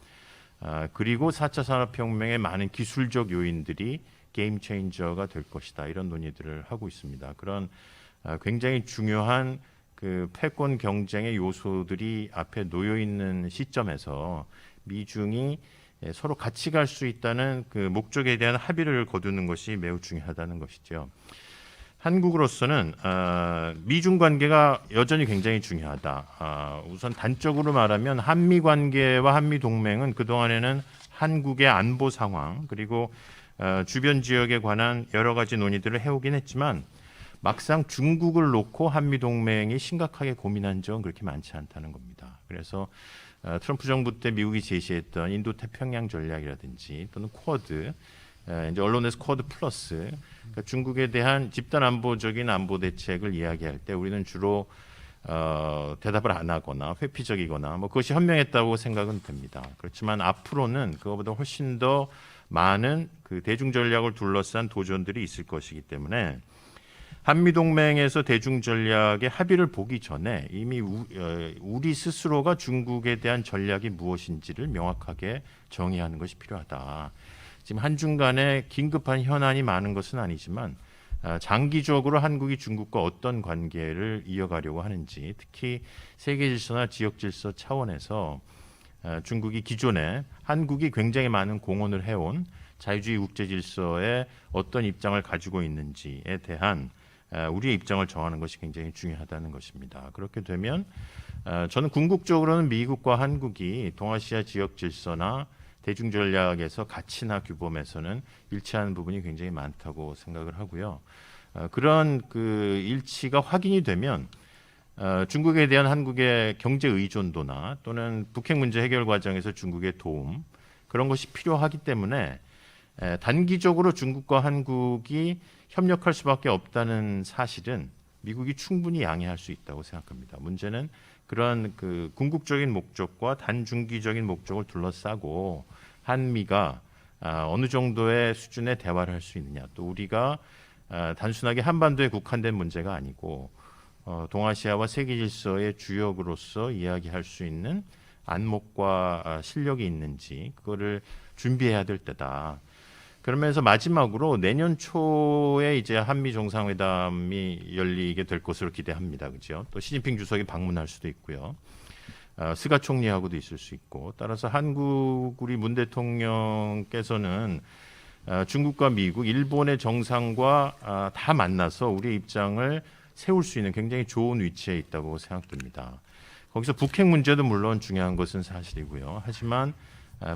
그리고 4차 산업혁명의 많은 기술적 요인들이 게임 체인저가 될 것이다 이런 논의들을 하고 있습니다. 그런 굉장히 중요한 그 패권 경쟁의 요소들이 앞에 놓여 있는 시점에서 미중이 서로 같이 갈 수 있다는 그 목적에 대한 합의를 거두는 것이 매우 중요하다는 것이죠. 한국으로서는 미중 관계가 여전히 굉장히 중요하다. 우선 단적으로 말하면 한미 관계와 한미 동맹은 그동안에는 한국의 안보 상황 그리고 주변 지역에 관한 여러 가지 논의들을 해오긴 했지만 막상 중국을 놓고 한미 동맹이 심각하게 고민한 적은 그렇게 많지 않다는 겁니다. 그래서 트럼프 정부 때 미국이 제시했던 인도 태평양 전략이라든지 또는 쿼드, 이제 언론에서 쿼드 플러스, 그러니까 중국에 대한 집단 안보적인 안보 대책을 이야기할 때 우리는 주로 대답을 안 하거나 회피적이거나 뭐 그것이 현명했다고 생각은 됩니다. 그렇지만 앞으로는 그거보다 훨씬 더 많은 그 대중 전략을 둘러싼 도전들이 있을 것이기 때문에 한미동맹에서 대중전략의 합의를 보기 전에 이미 우리 스스로가 중국에 대한 전략이 무엇인지를 명확하게 정의하는 것이 필요하다. 지금 한중 간에 긴급한 현안이 많은 것은 아니지만 장기적으로 한국이 중국과 어떤 관계를 이어가려고 하는지 특히 세계 질서나 지역 질서 차원에서 중국이 기존에 한국이 굉장히 많은 공헌을 해온 자유주의 국제 질서에 어떤 입장을 가지고 있는지에 대한 우리의 입장을 정하는 것이 굉장히 중요하다는 것입니다. 그렇게 되면 저는 궁극적으로는 미국과 한국이 동아시아 지역 질서나 대중 전략에서 가치나 규범에서는 일치하는 부분이 굉장히 많다고 생각을 하고요. 그런 그 일치가 확인이 되면 중국에 대한 한국의 경제 의존도나 또는 북핵 문제 해결 과정에서 중국의 도움 그런 것이 필요하기 때문에 단기적으로 중국과 한국이 협력할 수밖에 없다는 사실은 미국이 충분히 양해할 수 있다고 생각합니다. 문제는 그런 그 궁극적인 목적과 단중기적인 목적을 둘러싸고 한미가 어느 정도의 수준의 대화를 할 수 있느냐, 또 우리가 단순하게 한반도에 국한된 문제가 아니고 동아시아와 세계 질서의 주역으로서 이야기할 수 있는 안목과 실력이 있는지 그거를 준비해야 될 때다. 그러면서 마지막으로 내년 초에 이제 한미 정상회담이 열리게 될 것으로 기대합니다. 그죠? 또 시진핑 주석이 방문할 수도 있고요. 스가 총리하고도 있을 수 있고, 따라서 한국 우리 문 대통령께서는 중국과 미국, 일본의 정상과 다 만나서 우리의 입장을 세울 수 있는 굉장히 좋은 위치에 있다고 생각됩니다. 거기서 북핵 문제도 물론 중요한 것은 사실이고요. 하지만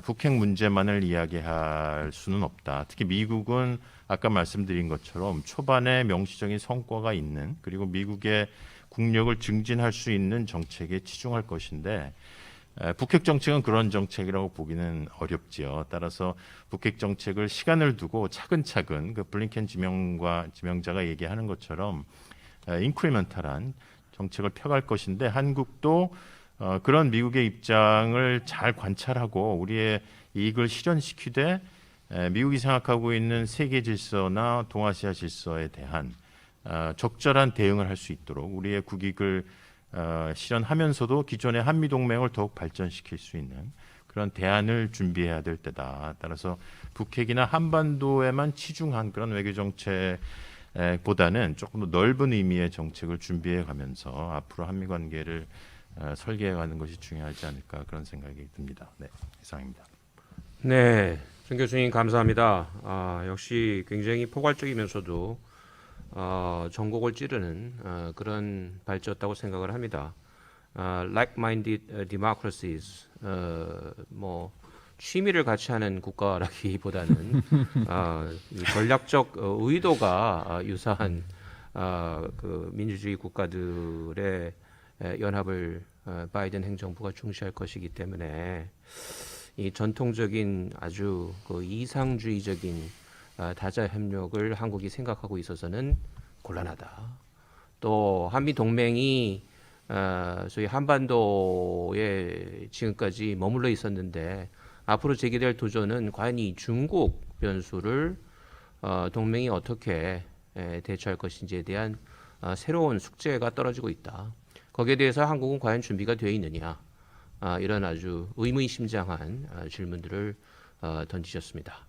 북핵 문제만을 이야기할 수는 없다. 특히 미국은 아까 말씀드린 것처럼 초반에 명시적인 성과가 있는 그리고 미국의 국력을 증진할 수 있는 정책에 치중할 것인데 북핵 정책은 그런 정책이라고 보기는 어렵지요. 따라서 북핵 정책을 시간을 두고 차근차근 그 블링켄 지명자가 얘기하는 것처럼 인크리멘탈한 정책을 펴갈 것인데 한국도 그런 미국의 입장을 잘 관찰하고 우리의 이익을 실현시키되 미국이 생각하고 있는 세계 질서나 동아시아 질서에 대한 적절한 대응을 할 수 있도록 우리의 국익을 실현하면서도 기존의 한미 동맹을 더욱 발전시킬 수 있는 그런 대안을 준비해야 될 때다. 따라서 북핵이나 한반도에만 치중한 그런 외교 정책보다는 조금 더 넓은 의미의 정책을 준비해 가면서 앞으로 한미 관계를 설계해 가는 것이 중요하지 않을까 그런 생각이 듭니다. 네, 이상입니다. 네, 정 교수님 감사합니다. 역시 굉장히 포괄적이면서도 전곡을 찌르는 그런 발제였다고 생각을 합니다. Like-minded democracies, 뭐 취미를 같이 하는 국가라기보다는 전략적 의도가 유사한 그 민주주의 국가들의 연합을 바이든 행정부가 중시할 것이기 때문에 이 전통적인 아주 그 이상주의적인 다자 협력을 한국이 생각하고 있어서는 곤란하다. 또 한미 동맹이 소위 한반도에 지금까지 머물러 있었는데 앞으로 제기될 도전은 과연 이 중국 변수를 동맹이 어떻게 대처할 것인지에 대한 새로운 숙제가 떨어지고 있다. 거기에 대해서 한국은 과연 준비가 되어 있느냐. 이런 아주 의문심장한 질문들을 던지셨습니다.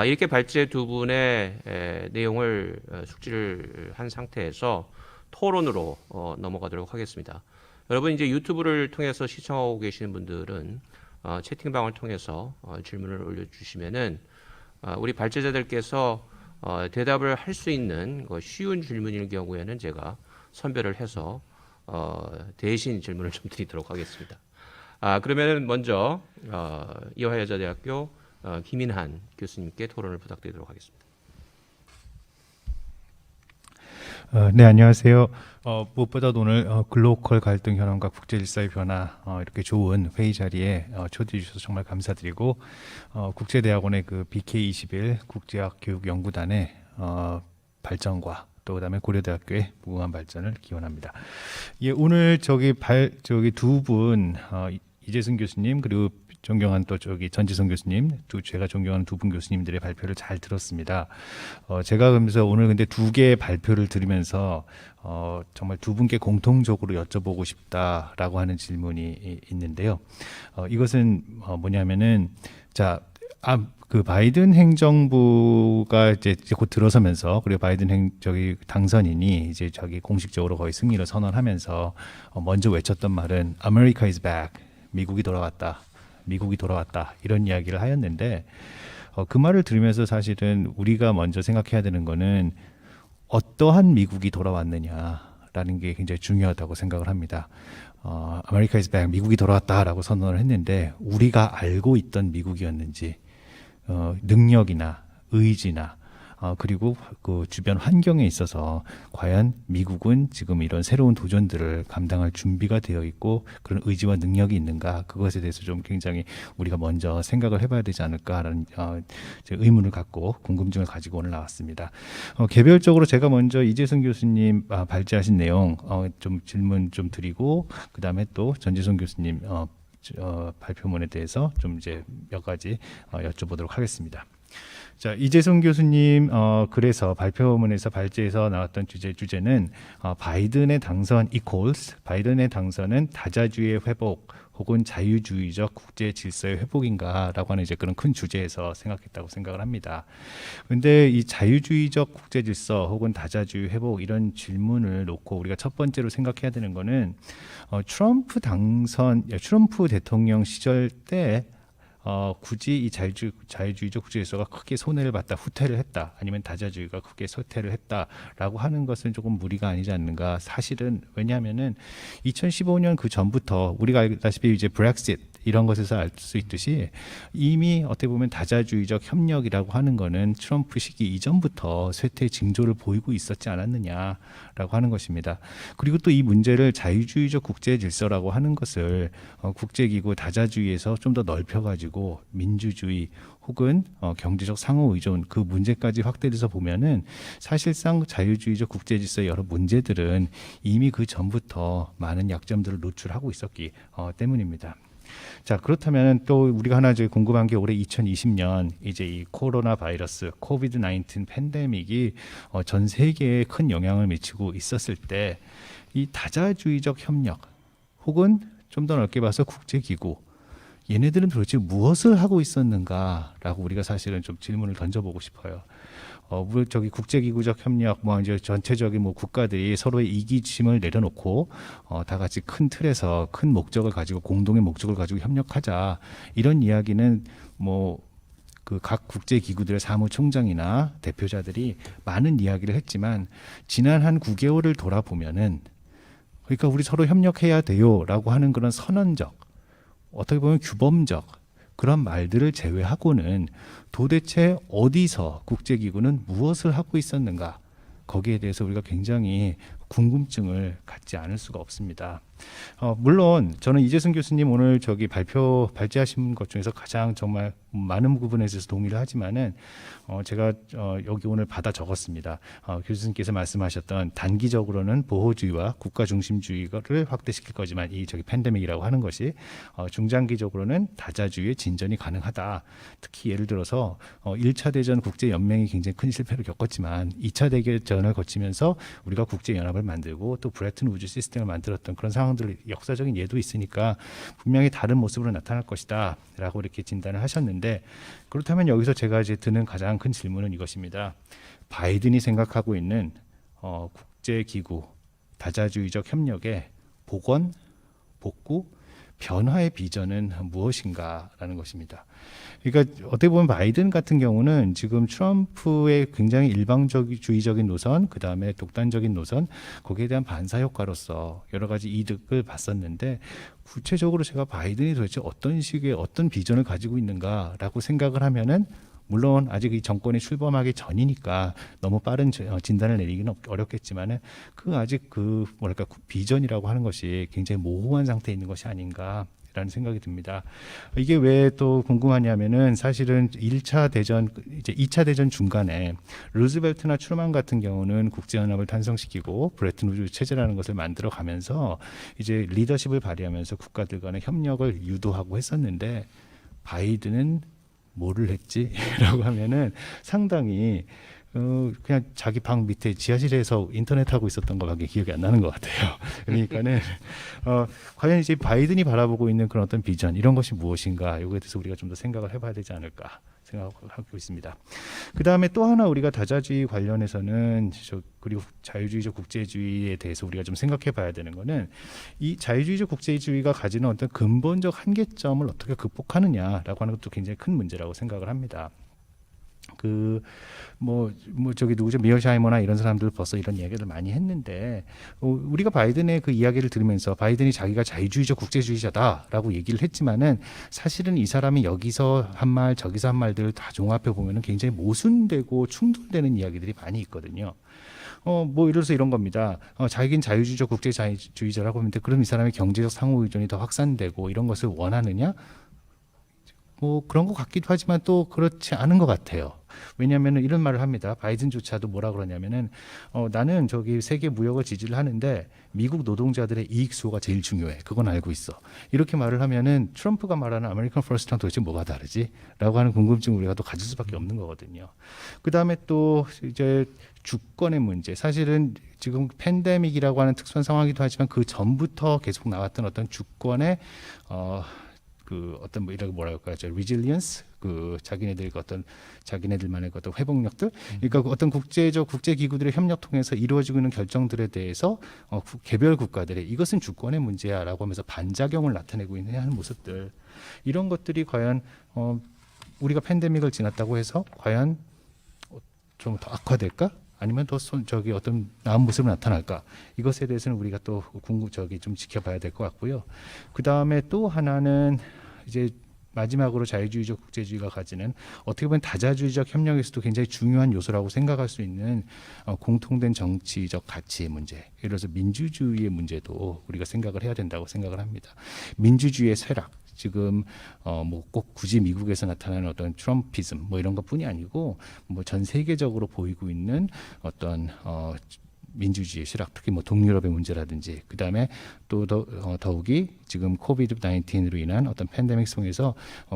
이렇게 발제 두 분의 내용을 숙지를 한 상태에서 토론으로 넘어가도록 하겠습니다. 여러분 이제 유튜브를 통해서 시청하고 계시는 분들은 채팅방을 통해서 질문을 올려주시면은 우리 발제자들께서 대답을 할 수 있는 쉬운 질문일 경우에는 제가 선별을 해서 대신 질문을 좀 드리도록 하겠습니다. 그러면은 먼저 이화여자대학교 김인한 교수님께 토론을 부탁드리도록 하겠습니다. 네, 안녕하세요. 무엇보다도 오늘 글로컬 갈등 현황과 국제 질서의 변화 이렇게 좋은 회의 자리에 초대해 주셔서 정말 감사드리고 국제대학원의 그 BK21 국제학 교육 연구단의 발전과 또 그다음에 고려대학교의 무궁한 발전을 기원합니다. 예, 오늘 저기 두 분 이재승 교수님 그리고 존경한 또 전지성 교수님, 제가 존경하는 두 분 교수님들의 발표를 잘 들었습니다. 제가 그러면서 오늘 근데 두 개의 발표를 들으면서 정말 두 분께 공통적으로 여쭤보고 싶다라고 하는 질문이 있는데요. 이것은 뭐냐면은 그 바이든 행정부가 이제 곧 들어서면서 그리고 바이든 당선인이 이제 공식적으로 거의 승리를 선언하면서 먼저 외쳤던 말은 America is back, 미국이 돌아왔다. 미국이 돌아왔다 이런 이야기를 하였는데 그 말을 들으면서 사실은 우리가 먼저 생각해야 되는 거는 어떠한 미국이 돌아왔느냐라는 게 굉장히 중요하다고 생각을 합니다. America is back, 미국이 돌아왔다라고 선언을 했는데 우리가 알고 있던 미국이었는지 능력이나 의지나 그리고 그 주변 환경에 있어서 과연 미국은 지금 이런 새로운 도전들을 감당할 준비가 되어 있고 그런 의지와 능력이 있는가, 그것에 대해서 좀 굉장히 우리가 먼저 생각을 해봐야 되지 않을까라는 의문을 갖고 궁금증을 가지고 오늘 나왔습니다. 개별적으로 제가 먼저 이재승 교수님 발제하신 내용 좀 질문 좀 드리고 그 다음에 또 전지성 교수님 발표문에 대해서 좀 이제 몇 가지 여쭤보도록 하겠습니다. 자, 이재성 교수님 그래서 발표문에서 발제해서 나왔던 주제는 바이든의 당선 equals, 바이든의 당선은 다자주의의 회복 혹은 자유주의적 국제 질서의 회복인가라고 하는 이제 그런 큰 주제에서 생각했다고 생각을 합니다. 그런데 이 자유주의적 국제 질서 혹은 다자주의 회복 이런 질문을 놓고 우리가 첫 번째로 생각해야 되는 거는 트럼프 대통령 시절 때 굳이 이 자유주의적 국제 질서가 크게 손해를 봤다, 후퇴를 했다, 아니면 다자주의가 크게 쇠퇴를 했다라고 하는 것은 조금 무리가 아니지 않는가. 사실은 왜냐하면은 2015년 그 전부터 우리가 알다시피 이제 브렉시트, 이런 것에서 알 수 있듯이 이미 어떻게 보면 다자주의적 협력이라고 하는 거는 트럼프 시기 이전부터 쇠퇴 징조를 보이고 있었지 않았느냐라고 하는 것입니다. 그리고 또 이 문제를 자유주의적 국제 질서라고 하는 것을 국제기구 다자주의에서 좀 더 넓혀가지고 민주주의 혹은 경제적 상호 의존 그 문제까지 확대돼서 보면은 사실상 자유주의적 국제 질서의 여러 문제들은 이미 그 전부터 많은 약점들을 노출하고 있었기 때문입니다. 자, 그렇다면 또 우리가 하나 이제 궁금한 게 올해 2020년 이제 이 코로나 바이러스 코비드 19 팬데믹이 전 세계에 큰 영향을 미치고 있었을 때 이 다자주의적 협력 혹은 좀 더 넓게 봐서 국제기구 얘네들은 도대체 무엇을 하고 있었는가라고 우리가 사실은 좀 질문을 던져보고 싶어요. 저기 국제기구적 협력, 뭐 이제 전체적인 뭐 국가들이 서로의 이기심을 내려놓고 다 같이 큰 틀에서 큰 목적을 가지고 공동의 목적을 가지고 협력하자 이런 이야기는 뭐 그 각 국제기구들의 사무총장이나 대표자들이 많은 이야기를 했지만 지난 한 9개월을 돌아보면은 그러니까 우리 서로 협력해야 돼요라고 하는 그런 선언적 어떻게 보면 규범적 그런 말들을 제외하고는 도대체 어디서 국제기구는 무엇을 하고 있었는가 거기에 대해서 우리가 굉장히 궁금증을 갖지 않을 수가 없습니다. 물론 저는 이재승 교수님 오늘 저기 발제하신 것 중에서 가장 정말 많은 부분에 있어서 동의를 하지만은 제가 여기 오늘 받아 적었습니다. 교수님께서 말씀하셨던 단기적으로는 보호주의와 국가 중심주의를 확대시킬 거지만 이 저기 팬데믹이라고 하는 것이 중장기적으로는 다자주의의 진전이 가능하다. 특히 예를 들어서 1차 대전 국제연맹이 굉장히 큰 실패를 겪었지만 2차 대전을 거치면서 우리가 국제연합을 만들고 또 브레튼 우드 시스템을 만들었던 그런 상황들 역사적인 예도 있으니까 분명히 다른 모습으로 나타날 것이다 라고 이렇게 진단을 하셨는데 그렇다면 여기서 제가 이제 드는 가장 큰 질문은 이것입니다. 바이든이 생각하고 있는 국제기구 다자주의적 협력의 복원, 복구, 변화의 비전은 무엇인가라는 것입니다. 그러니까 어떻게 보면 바이든 같은 경우는 지금 트럼프의 굉장히 일방주의적인 노선, 그 다음에 독단적인 노선, 거기에 대한 반사 효과로서 여러 가지 이득을 봤었는데 구체적으로 제가 바이든이 도대체 어떤 식의 어떤 비전을 가지고 있는가라고 생각을 하면은 물론 아직 이 정권이 출범하기 전이니까 너무 빠른 진단을 내리기는 어렵겠지만은 그 아직 그 뭐랄까 비전이라고 하는 것이 굉장히 모호한 상태에 있는 것이 아닌가라는 생각이 듭니다. 이게 왜 또 궁금하냐면은 사실은 1차 대전 이제 2차 대전 중간에 루즈벨트나 트루만 같은 경우는 국제연합을 탄생시키고 브레튼 우드 체제라는 것을 만들어 가면서 이제 리더십을 발휘하면서 국가들 간의 협력을 유도하고 했었는데 바이든은 뭐를 했지? 라고 하면은 상당히 그냥 자기 방 밑에 지하실에서 인터넷 하고 있었던 것밖에 기억이 안 나는 것 같아요. 그러니까는 과연 이제 바이든이 바라보고 있는 그런 어떤 비전 이런 것이 무엇인가 이거에 대해서 우리가 좀 더 생각을 해봐야 되지 않을까 생각하고 있습니다. 그 다음에 또 하나 우리가 다자주의 관련해서는 그리고 자유주의적 국제주의에 대해서 우리가 좀 생각해봐야 되는 거는 이 자유주의적 국제주의가 가지는 어떤 근본적 한계점을 어떻게 극복하느냐라고 하는 것도 굉장히 큰 문제라고 생각을 합니다. 저기 누구죠 미어샤이머나 이런 사람들 벌써 이런 이야기를 많이 했는데 우리가 바이든의 그 이야기를 들으면서 바이든이 자기가 자유주의적 국제주의자다라고 얘기를 했지만은 사실은 이 사람이 여기서 한 말 저기서 한 말들을 다 종합해 보면은 굉장히 모순되고 충돌되는 이야기들이 많이 있거든요. 뭐 예를 들어서 이런 겁니다. 자기는 자유주의적 국제주의자라고 하는데 그럼 이 사람의 경제적 상호 의존이 더 확산되고 이런 것을 원하느냐? 뭐 그런 것 같기도 하지만 또 그렇지 않은 것 같아요. 왜냐하면 이런 말을 합니다. 바이든조차도 뭐라 그러냐면은 나는 저기 세계 무역을 지지를 하는데 미국 노동자들의 이익 수호가 제일 중요해. 그건 알고 있어. 이렇게 말을 하면은 트럼프가 말하는 아메리칸 퍼스트랑 도대체 뭐가 다르지? 라고 하는 궁금증을 우리가 또 가질 수밖에 없는 거거든요. 그 다음에 또 이제 주권의 문제. 사실은 지금 팬데믹이라고 하는 특수한 상황이기도 하지만 그 전부터 계속 나왔던 어떤 주권의 그 어떤 뭐랄까 resilience 그 자기네들만의 어떤 회복력들 그러니까 어떤 국제 기구들의 협력 통해서 이루어지고 있는 결정들에 대해서 개별 국가들의 이것은 주권의 문제야라고 하면서 반작용을 나타내고 있는 하는 모습들 이런 것들이 과연 우리가 팬데믹을 지났다고 해서 과연 좀 더 악화될까? 아니면 더 어떤 나은 모습으로 나타날까? 이것에 대해서는 우리가 또 좀 지켜봐야 될 것 같고요. 그 다음에 또 하나는 이제 마지막으로 자유주의적 국제주의가 가지는 어떻게 보면 다자주의적 협력에서도 굉장히 중요한 요소라고 생각할 수 있는 공통된 정치적 가치의 문제, 예를 들어서 민주주의의 문제도 우리가 생각을 해야 된다고 생각을 합니다. 민주주의의 쇠락, 지금 뭐 꼭 굳이 미국에서 나타나는 어떤 트럼피즘 뭐 이런 것뿐이 아니고 뭐 전 세계적으로 보이고 있는 어떤 민주주의 실학, 특히 뭐 동유럽의 문제라든지, 그 다음에 또 더욱이 지금 코비드 19으로 인한 어떤 팬데믹 속에서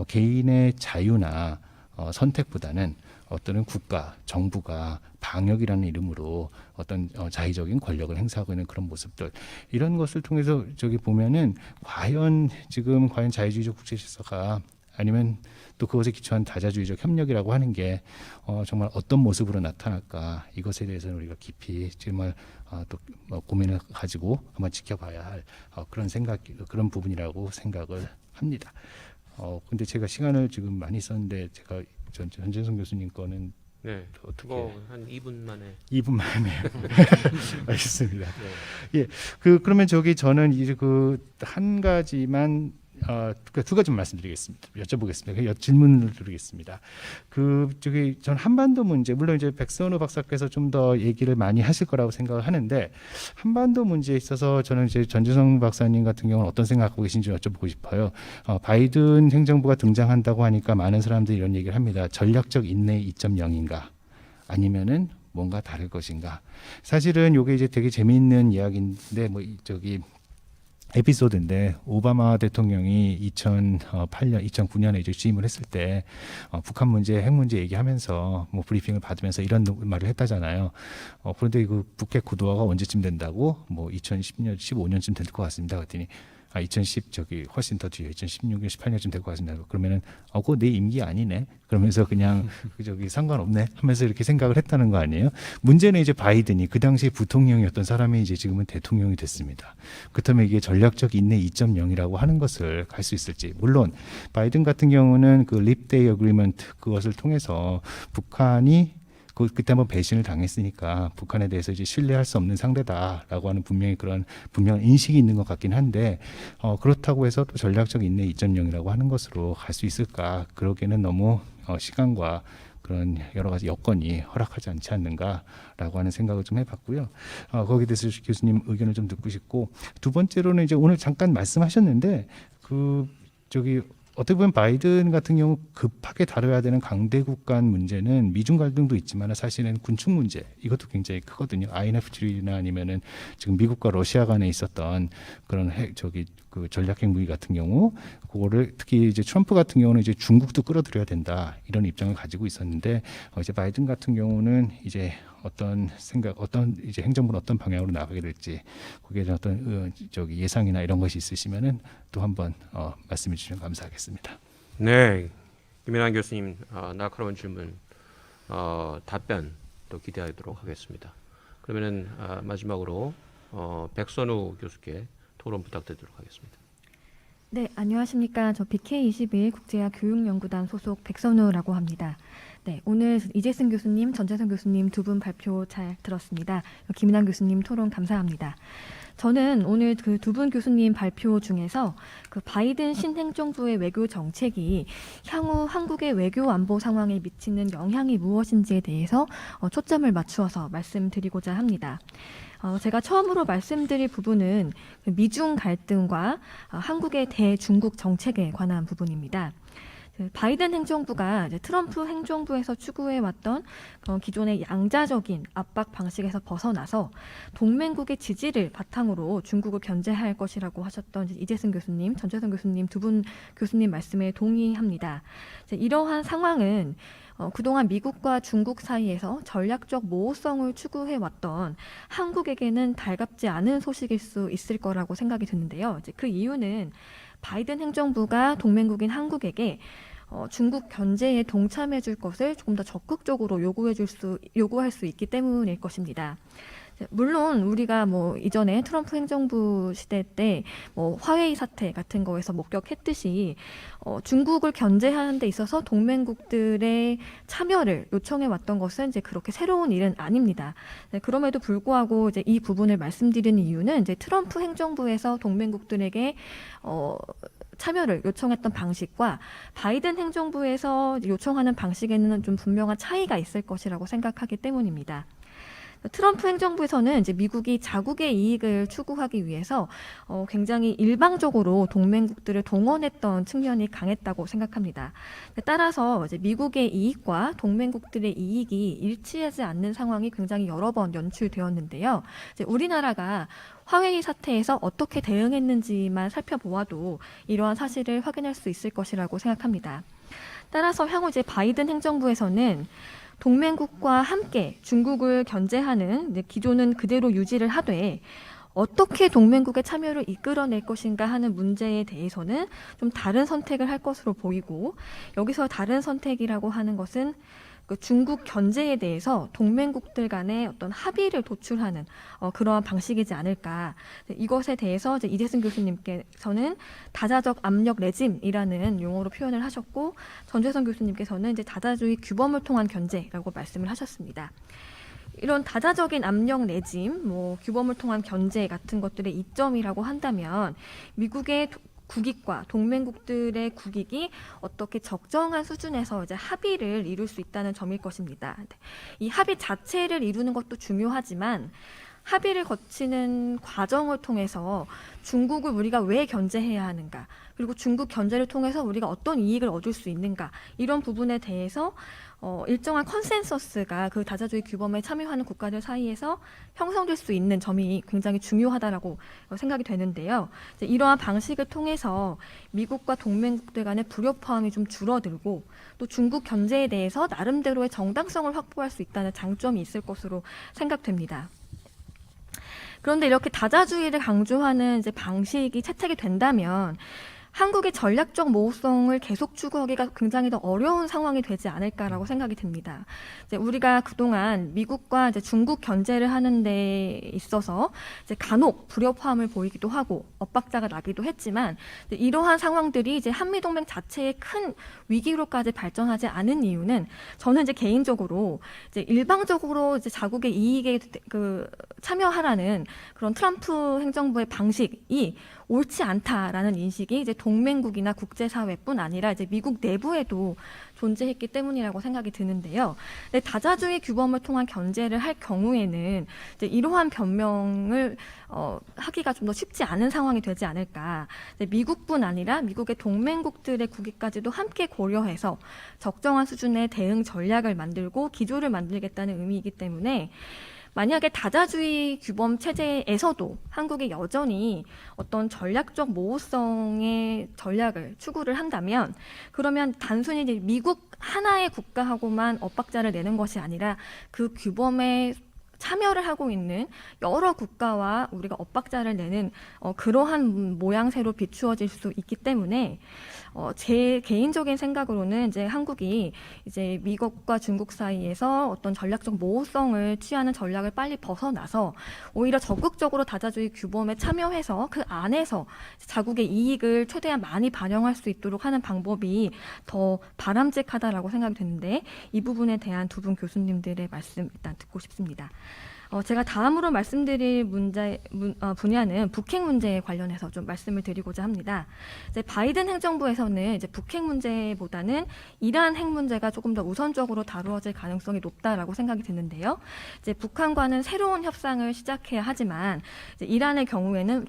개인의 자유나 선택보다는 어떤 국가, 정부가 방역이라는 이름으로 어떤 자의적인 권력을 행사하고 있는 그런 모습들, 이런 것을 통해서 저기 보면은 과연 자유주의적 국제 질서가, 아니면 또 그것에 기초한 다자주의적 협력이라고 하는 게 정말 어떤 모습으로 나타날까, 이것에 대해서는 우리가 깊이 정말 또 고민을 가지고 한번 지켜봐야 할 그런 부분이라고 생각을 합니다. 근데 제가 시간을 지금 많이 썼는데 제가 전재성 교수님 거는 네, 어떻게 한 2분 만에. 2분 만에 알겠습니다. 네. 예, 그러면 저는 이제 한 가지만 두 가지만 말씀드리겠습니다. 여쭤보겠습니다. 질문을 드리겠습니다. 전 한반도 문제, 물론 이제 백선우 박사께서 좀 더 얘기를 많이 하실 거라고 생각을 하는데, 한반도 문제에 있어서 저는 이제 전재성 박사님 같은 경우는 어떤 생각하고 계신지 여쭤보고 싶어요. 바이든 행정부가 등장한다고 하니까 많은 사람들이 이런 얘기를 합니다. 전략적 인내 2.0인가? 아니면은 뭔가 다를 것인가? 사실은 이게 이제 되게 재미있는 이야기인데, 에피소드인데, 오바마 대통령이 2009년에 이제 취임을 했을 때 북한 문제, 핵 문제 얘기하면서 뭐 브리핑을 받으면서 이런 말을 했다잖아요. 그런데 북핵 구도화가 언제쯤 된다고? 뭐 2010년, 15년쯤 될 것 같습니다. 그랬더니 2010 훨씬 더 뒤에 2016년, 18년쯤 될 것 같습니다. 그러면은 그거 내 임기 아니네. 그러면서 그냥 상관없네 하면서 이렇게 생각을 했다는 거 아니에요? 문제는 이제 바이든이 그 당시 부통령이었던 사람이 이제 지금은 대통령이 됐습니다. 그렇다면 이게 전략적 인내 2.0이라고 하는 것을 갈 수 있을지. 물론 바이든 같은 경우는 립데이 어그리먼트, 그것을 통해서 북한이 그때 한번 배신을 당했으니까 북한에 대해서 이제 신뢰할 수 없는 상대다라고 하는 분명한 인식이 있는 것 같긴 한데, 그렇다고 해서 또 전략적 인내 2.0이라고 하는 것으로 갈 수 있을까? 그러기에는 너무 시간과 그런 여러 가지 여건이 허락하지 않지 않는가라고 하는 생각을 좀 해봤고요. 거기에 대해서 교수님 의견을 좀 듣고 싶고, 두 번째로는 이제 오늘 잠깐 말씀하셨는데 어떻게 보면 바이든 같은 경우 급하게 다뤄야 되는 강대국 간 문제는 미중 갈등도 있지만 사실은 군축 문제, 이것도 굉장히 크거든요. INF-3나 아니면은 지금 미국과 러시아 간에 있었던 그런 전략 핵 무기 같은 경우, 그거를 특히 이제 트럼프 같은 경우는 이제 중국도 끌어들여야 된다, 이런 입장을 가지고 있었는데, 이제 바이든 같은 경우는 이제 어떤 이제 행정부는 어떤 방향으로 나가게 될지, 거기에 대한 어떤 예상이나 이런 것이 있으시면은 또 한번 말씀해 주시면 감사하겠습니다. 네, 김연한 교수님 날카로운 질문 답변 또 기대하도록 하겠습니다. 그러면은 마지막으로 백선우 교수께 토론 부탁드리도록 하겠습니다. 네, 안녕하십니까. 저 BK21 국제학 교육연구단 소속 백선우라고 합니다. 네, 오늘 이재승 교수님, 전재성 교수님 두 분 발표 잘 들었습니다. 김인환 교수님 토론 감사합니다. 저는 오늘 그 두 분 교수님 발표 중에서 바이든 신행정부의 외교 정책이 향후 한국의 외교 안보 상황에 미치는 영향이 무엇인지에 대해서 초점을 맞추어서 말씀드리고자 합니다. 제가 처음으로 말씀드릴 부분은 미중 갈등과 한국의 대중국 정책에 관한 부분입니다. 바이든 행정부가 이제 트럼프 행정부에서 추구해왔던 기존의 양자적인 압박 방식에서 벗어나서 동맹국의 지지를 바탕으로 중국을 견제할 것이라고 하셨던 이재승 교수님, 전재성 교수님 두 분 교수님 말씀에 동의합니다. 이러한 상황은 그동안 미국과 중국 사이에서 전략적 모호성을 추구해왔던 한국에게는 달갑지 않은 소식일 수 있을 거라고 생각이 드는데요. 그 이유는 바이든 행정부가 동맹국인 한국에게 중국 견제에 동참해 줄 것을 조금 더 적극적으로 요구할 수 있기 때문일 것입니다. 물론 우리가 이전에 트럼프 행정부 시대 때 화웨이 사태 같은 거에서 목격했듯이 중국을 견제하는 데 있어서 동맹국들의 참여를 요청해 왔던 것은 이제 그렇게 새로운 일은 아닙니다. 그럼에도 불구하고 이제 이 부분을 말씀드리는 이유는 이제 트럼프 행정부에서 동맹국들에게 참여를 요청했던 방식과 바이든 행정부에서 요청하는 방식에는 좀 분명한 차이가 있을 것이라고 생각하기 때문입니다. 트럼프 행정부에서는 이제 미국이 자국의 이익을 추구하기 위해서 굉장히 일방적으로 동맹국들을 동원했던 측면이 강했다고 생각합니다. 따라서 이제 미국의 이익과 동맹국들의 이익이 일치하지 않는 상황이 굉장히 여러 번 연출되었는데요. 이제 우리나라가 화웨이 사태에서 어떻게 대응했는지만 살펴보아도 이러한 사실을 확인할 수 있을 것이라고 생각합니다. 따라서 향후 이제 바이든 행정부에서는 동맹국과 함께 중국을 견제하는 기조는 그대로 유지를 하되 어떻게 동맹국의 참여를 이끌어낼 것인가 하는 문제에 대해서는 좀 다른 선택을 할 것으로 보이고, 여기서 다른 선택이라고 하는 것은 그 중국 견제에 대해서 동맹국들 간의 어떤 합의를 도출하는 그러한 방식이지 않을까. 이것에 대해서 이제 이재승 교수님께서는 다자적 압력 레짐이라는 용어로 표현을 하셨고, 전재선 교수님께서는 이제 다자주의 규범을 통한 견제라고 말씀을 하셨습니다. 이런 다자적인 압력 레짐, 규범을 통한 견제 같은 것들의 이점이라고 한다면 미국의 국익과 동맹국들의 국익이 어떻게 적정한 수준에서 이제 합의를 이룰 수 있다는 점일 것입니다. 이 합의 자체를 이루는 것도 중요하지만 합의를 거치는 과정을 통해서 중국을 우리가 왜 견제해야 하는가, 그리고 중국 견제를 통해서 우리가 어떤 이익을 얻을 수 있는가, 이런 부분에 대해서 일정한 컨센서스가 그 다자주의 규범에 참여하는 국가들 사이에서 형성될 수 있는 점이 굉장히 중요하다라고 생각이 되는데요. 이러한 방식을 통해서 미국과 동맹국들 간의 불협화음이 좀 줄어들고 또 중국 견제에 대해서 나름대로의 정당성을 확보할 수 있다는 장점이 있을 것으로 생각됩니다. 그런데 이렇게 다자주의를 강조하는 이제 방식이 채택이 된다면 한국의 전략적 모호성을 계속 추구하기가 굉장히 더 어려운 상황이 되지 않을까라고 생각이 듭니다. 이제 우리가 그동안 미국과 이제 중국 견제를 하는 데 있어서 이제 간혹 불협화음을 보이기도 하고 엇박자가 나기도 했지만, 이러한 상황들이 이제 한미동맹 자체의 큰 위기로까지 발전하지 않은 이유는 저는 이제 개인적으로 이제 일방적으로 이제 자국의 이익에 참여하라는 그런 트럼프 행정부의 방식이 옳지 않다라는 인식이 이제 동맹국이나 국제사회뿐 아니라 이제 미국 내부에도 존재했기 때문이라고 생각이 드는데요. 다자주의 규범을 통한 견제를 할 경우에는 이제 이러한 변명을 하기가 좀 더 쉽지 않은 상황이 되지 않을까. 미국뿐 아니라 미국의 동맹국들의 국익까지도 함께 고려해서 적정한 수준의 대응 전략을 만들고 기조를 만들겠다는 의미이기 때문에 만약에 다자주의 규범 체제에서도 한국이 여전히 어떤 전략적 모호성의 전략을 추구를 한다면, 그러면 단순히 이제 미국 하나의 국가하고만 엇박자를 내는 것이 아니라 그 규범에 참여를 하고 있는 여러 국가와 우리가 엇박자를 내는 그러한 모양새로 비추어질 수 있기 때문에 제 개인적인 생각으로는 이제 한국이 이제 미국과 중국 사이에서 어떤 전략적 모호성을 취하는 전략을 빨리 벗어나서 오히려 적극적으로 다자주의 규범에 참여해서 그 안에서 자국의 이익을 최대한 많이 반영할 수 있도록 하는 방법이 더 바람직하다라고 생각이 드는데, 이 부분에 대한 두 분 교수님들의 말씀 일단 듣고 싶습니다. 제가 다음으로 말씀드릴 분야는 북핵 문제에 관련해서 좀 말씀을 드리고자 합니다. 이제 바이든 행정부에서는 이제 북핵 문제보다는 이란 핵 문제가 조금 더 우선적으로 다루어질 가능성이 높다라고 생각이 드는데요. 이제 북한과는 새로운 협상을 시작해야 하지만 이제 이란의 경우에는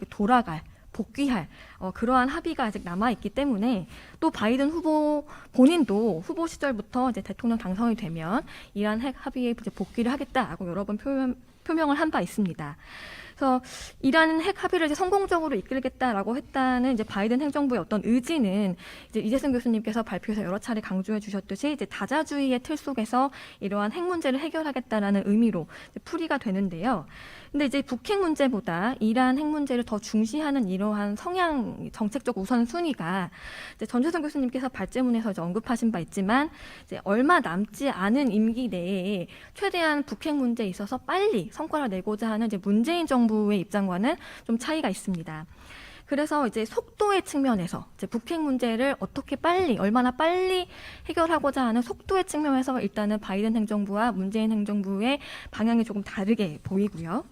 복귀할 그러한 합의가 아직 남아 있기 때문에, 또 바이든 후보 본인도 후보 시절부터 이제 대통령 당선이 되면 이란 핵 합의에 이제 복귀를 하겠다라고 여러 번 표명을 한 바 있습니다. 그래서 이란 핵 합의를 이제 성공적으로 이끌겠다라고 했다는 이제 바이든 행정부의 어떤 의지는 이제 이재승 교수님께서 발표에서 여러 차례 강조해 주셨듯이 이제 다자주의의 틀 속에서 이러한 핵 문제를 해결하겠다라는 의미로 이제 풀이가 되는데요. 근데 이제 북핵 문제보다 이란 핵 문제를 더 중시하는 이러한 성향, 정책적 우선순위가 이제 전재선 교수님께서 발제문에서 이제 언급하신 바 있지만, 이제 얼마 남지 않은 임기 내에 최대한 북핵 문제에 있어서 빨리 성과를 내고자 하는 이제 문재인 정부의 입장과는 좀 차이가 있습니다. 그래서 이제 속도의 측면에서 이제 북핵 문제를 어떻게 얼마나 빨리 해결하고자 하는 속도의 측면에서 일단은 바이든 행정부와 문재인 행정부의 방향이 조금 다르게 보이고요.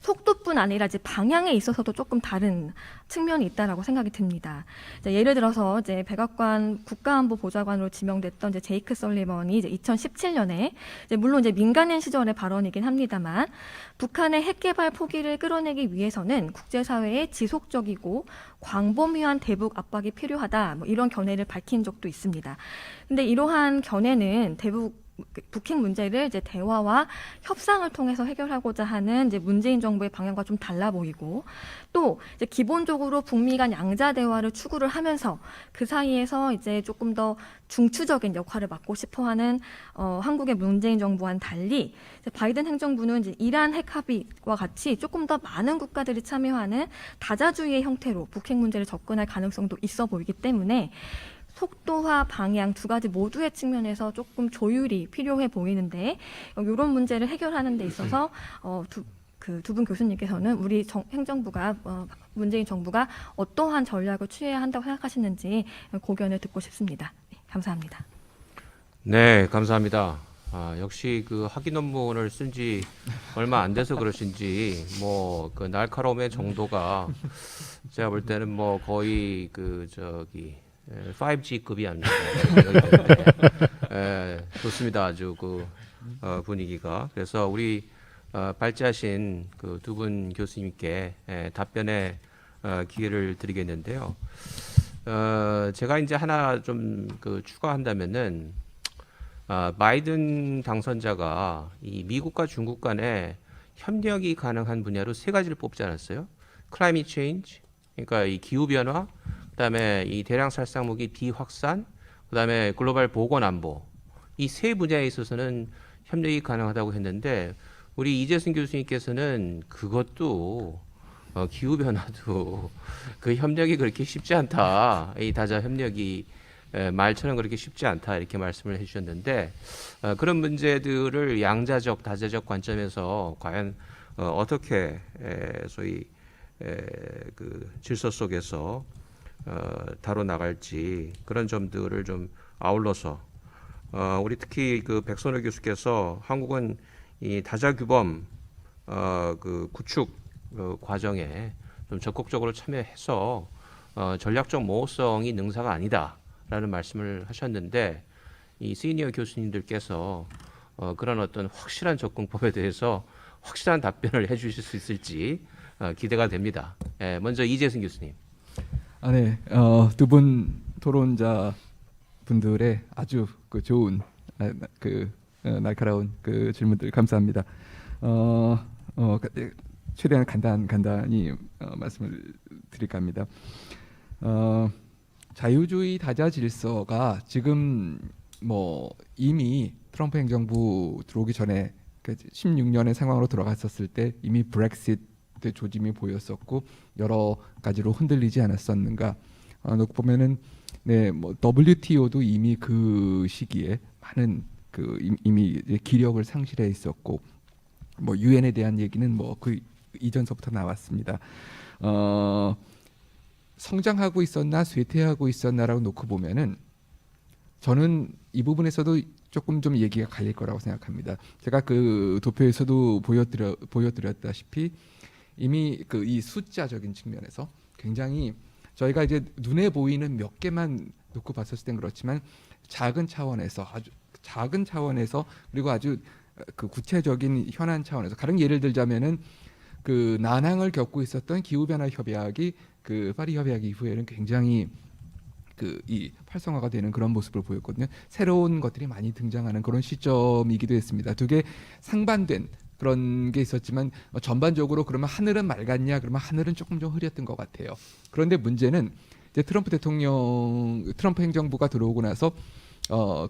속도뿐 아니라 이제 방향에 있어서도 조금 다른 측면이 있다라고 생각이 듭니다. 이제 예를 들어서 이제 백악관 국가안보보좌관으로 지명됐던 이제 제이크 설리번이 이제 2017년에 이제 물론 이제 민간인 시절의 발언이긴 합니다만 북한의 핵 개발 포기를 끌어내기 위해서는 국제사회의 지속적이고 광범위한 대북 압박이 필요하다. 뭐 이런 견해를 밝힌 적도 있습니다. 근데 이러한 견해는 북핵 문제를 이제 대화와 협상을 통해서 해결하고자 하는 이제 문재인 정부의 방향과 좀 달라 보이고 또 이제 기본적으로 북미 간 양자 대화를 추구를 하면서 그 사이에서 이제 조금 더 중추적인 역할을 맡고 싶어하는 한국의 문재인 정부와는 달리 이제 바이든 행정부는 이제 이란 핵 합의와 같이 조금 더 많은 국가들이 참여하는 다자주의의 형태로 북핵 문제를 접근할 가능성도 있어 보이기 때문에 속도와 방향 두 가지 모두의 측면에서 조금 조율이 필요해 보이는데 이런 문제를 해결하는 데 있어서 두 분 교수님께서는 우리 행정부가 문재인 정부가 어떠한 전략을 취해야 한다고 생각하시는지 고견을 듣고 싶습니다. 네, 감사합니다. 네, 감사합니다. 역시 그 학위 논문을 쓴 지 얼마 안 돼서 그러신지 뭐 그 날카로움의 정도가 제가 볼 때는 뭐 거의 5G급이 아닙니다. 좋습니다. 아주 분위기가. 그래서 우리 발제하신 그 두 분 교수님께 답변의 기회를 드리겠는데요. 제가 이제 하나 좀 추가한다면은 바이든 당선자가 이 미국과 중국 간에 협력이 가능한 분야로 세 가지를 뽑지 않았어요? 클라이밋 체인지, 그러니까 이 기후 변화, 그다음에 이 대량 살상 무기 비확산, 그다음에 글로벌 보건 안보, 이 세 분야에 있어서는 협력이 가능하다고 했는데 우리 이재승 교수님께서는 그것도 기후 변화도 그 협력이 그렇게 쉽지 않다. 이 다자 협력이 말처럼 그렇게 쉽지 않다 이렇게 말씀을 해주셨는데 그런 문제들을 양자적, 다자적 관점에서 과연 어떻게 소위 그 질서 속에서 다뤄 나갈지 그런 점들을 좀 아울러서 우리 특히 그 백선호 교수께서 한국은 이 다자규범 그 구축 과정에 좀 적극적으로 참여해서 전략적 모호성이 능사가 아니다라는 말씀을 하셨는데 이 시니어 교수님들께서 그런 어떤 확실한 접근법에 대해서 확실한 답변을 해주실 수 있을지 기대가 됩니다. 먼저 이재승 교수님. 네, 두 분 토론자 분들의 아주 좋은 날카로운 질문들 감사합니다. 최대한 간단히 말씀을 드릴까 합니다. 자유주의 다자 질서가 지금 뭐 이미 트럼프 행정부 들어오기 전에 16년의 상황으로 들어갔었을 때 이미 브렉시트 조짐이 보였었고 여러 가지로 흔들리지 않았었는가 놓고 보면은 뭐 WTO도 이미 그 시기에 많은 이미 기력을 상실해 있었고 뭐 유엔에 대한 얘기는 뭐 그 이전서부터 나왔습니다. 성장하고 있었나 쇠퇴하고 있었나라고 놓고 보면은 저는 이 부분에서도 조금 좀 얘기가 갈릴 거라고 생각합니다. 제가 그 도표에서도 보여드렸다시피 이미 이 숫자적인 측면에서 굉장히 저희가 이제 눈에 보이는 몇 개만 놓고 봤었을 땐 그렇지만 작은 차원에서 아주 작은 차원에서 그리고 아주 구체적인 현안 차원에서 가령 예를 들자면은 난항을 겪고 있었던 기후변화 협약이 파리 협약 이후에는 굉장히 이 활성화가 되는 그런 모습을 보였거든요. 새로운 것들이 많이 등장하는 그런 시점이기도 했습니다. 두 개 상반된 그런 게 있었지만 전반적으로 그러면 하늘은 맑았냐? 그러면 하늘은 조금 좀 흐렸던 것 같아요. 그런데 문제는 이제 트럼프 행정부가 들어오고 나서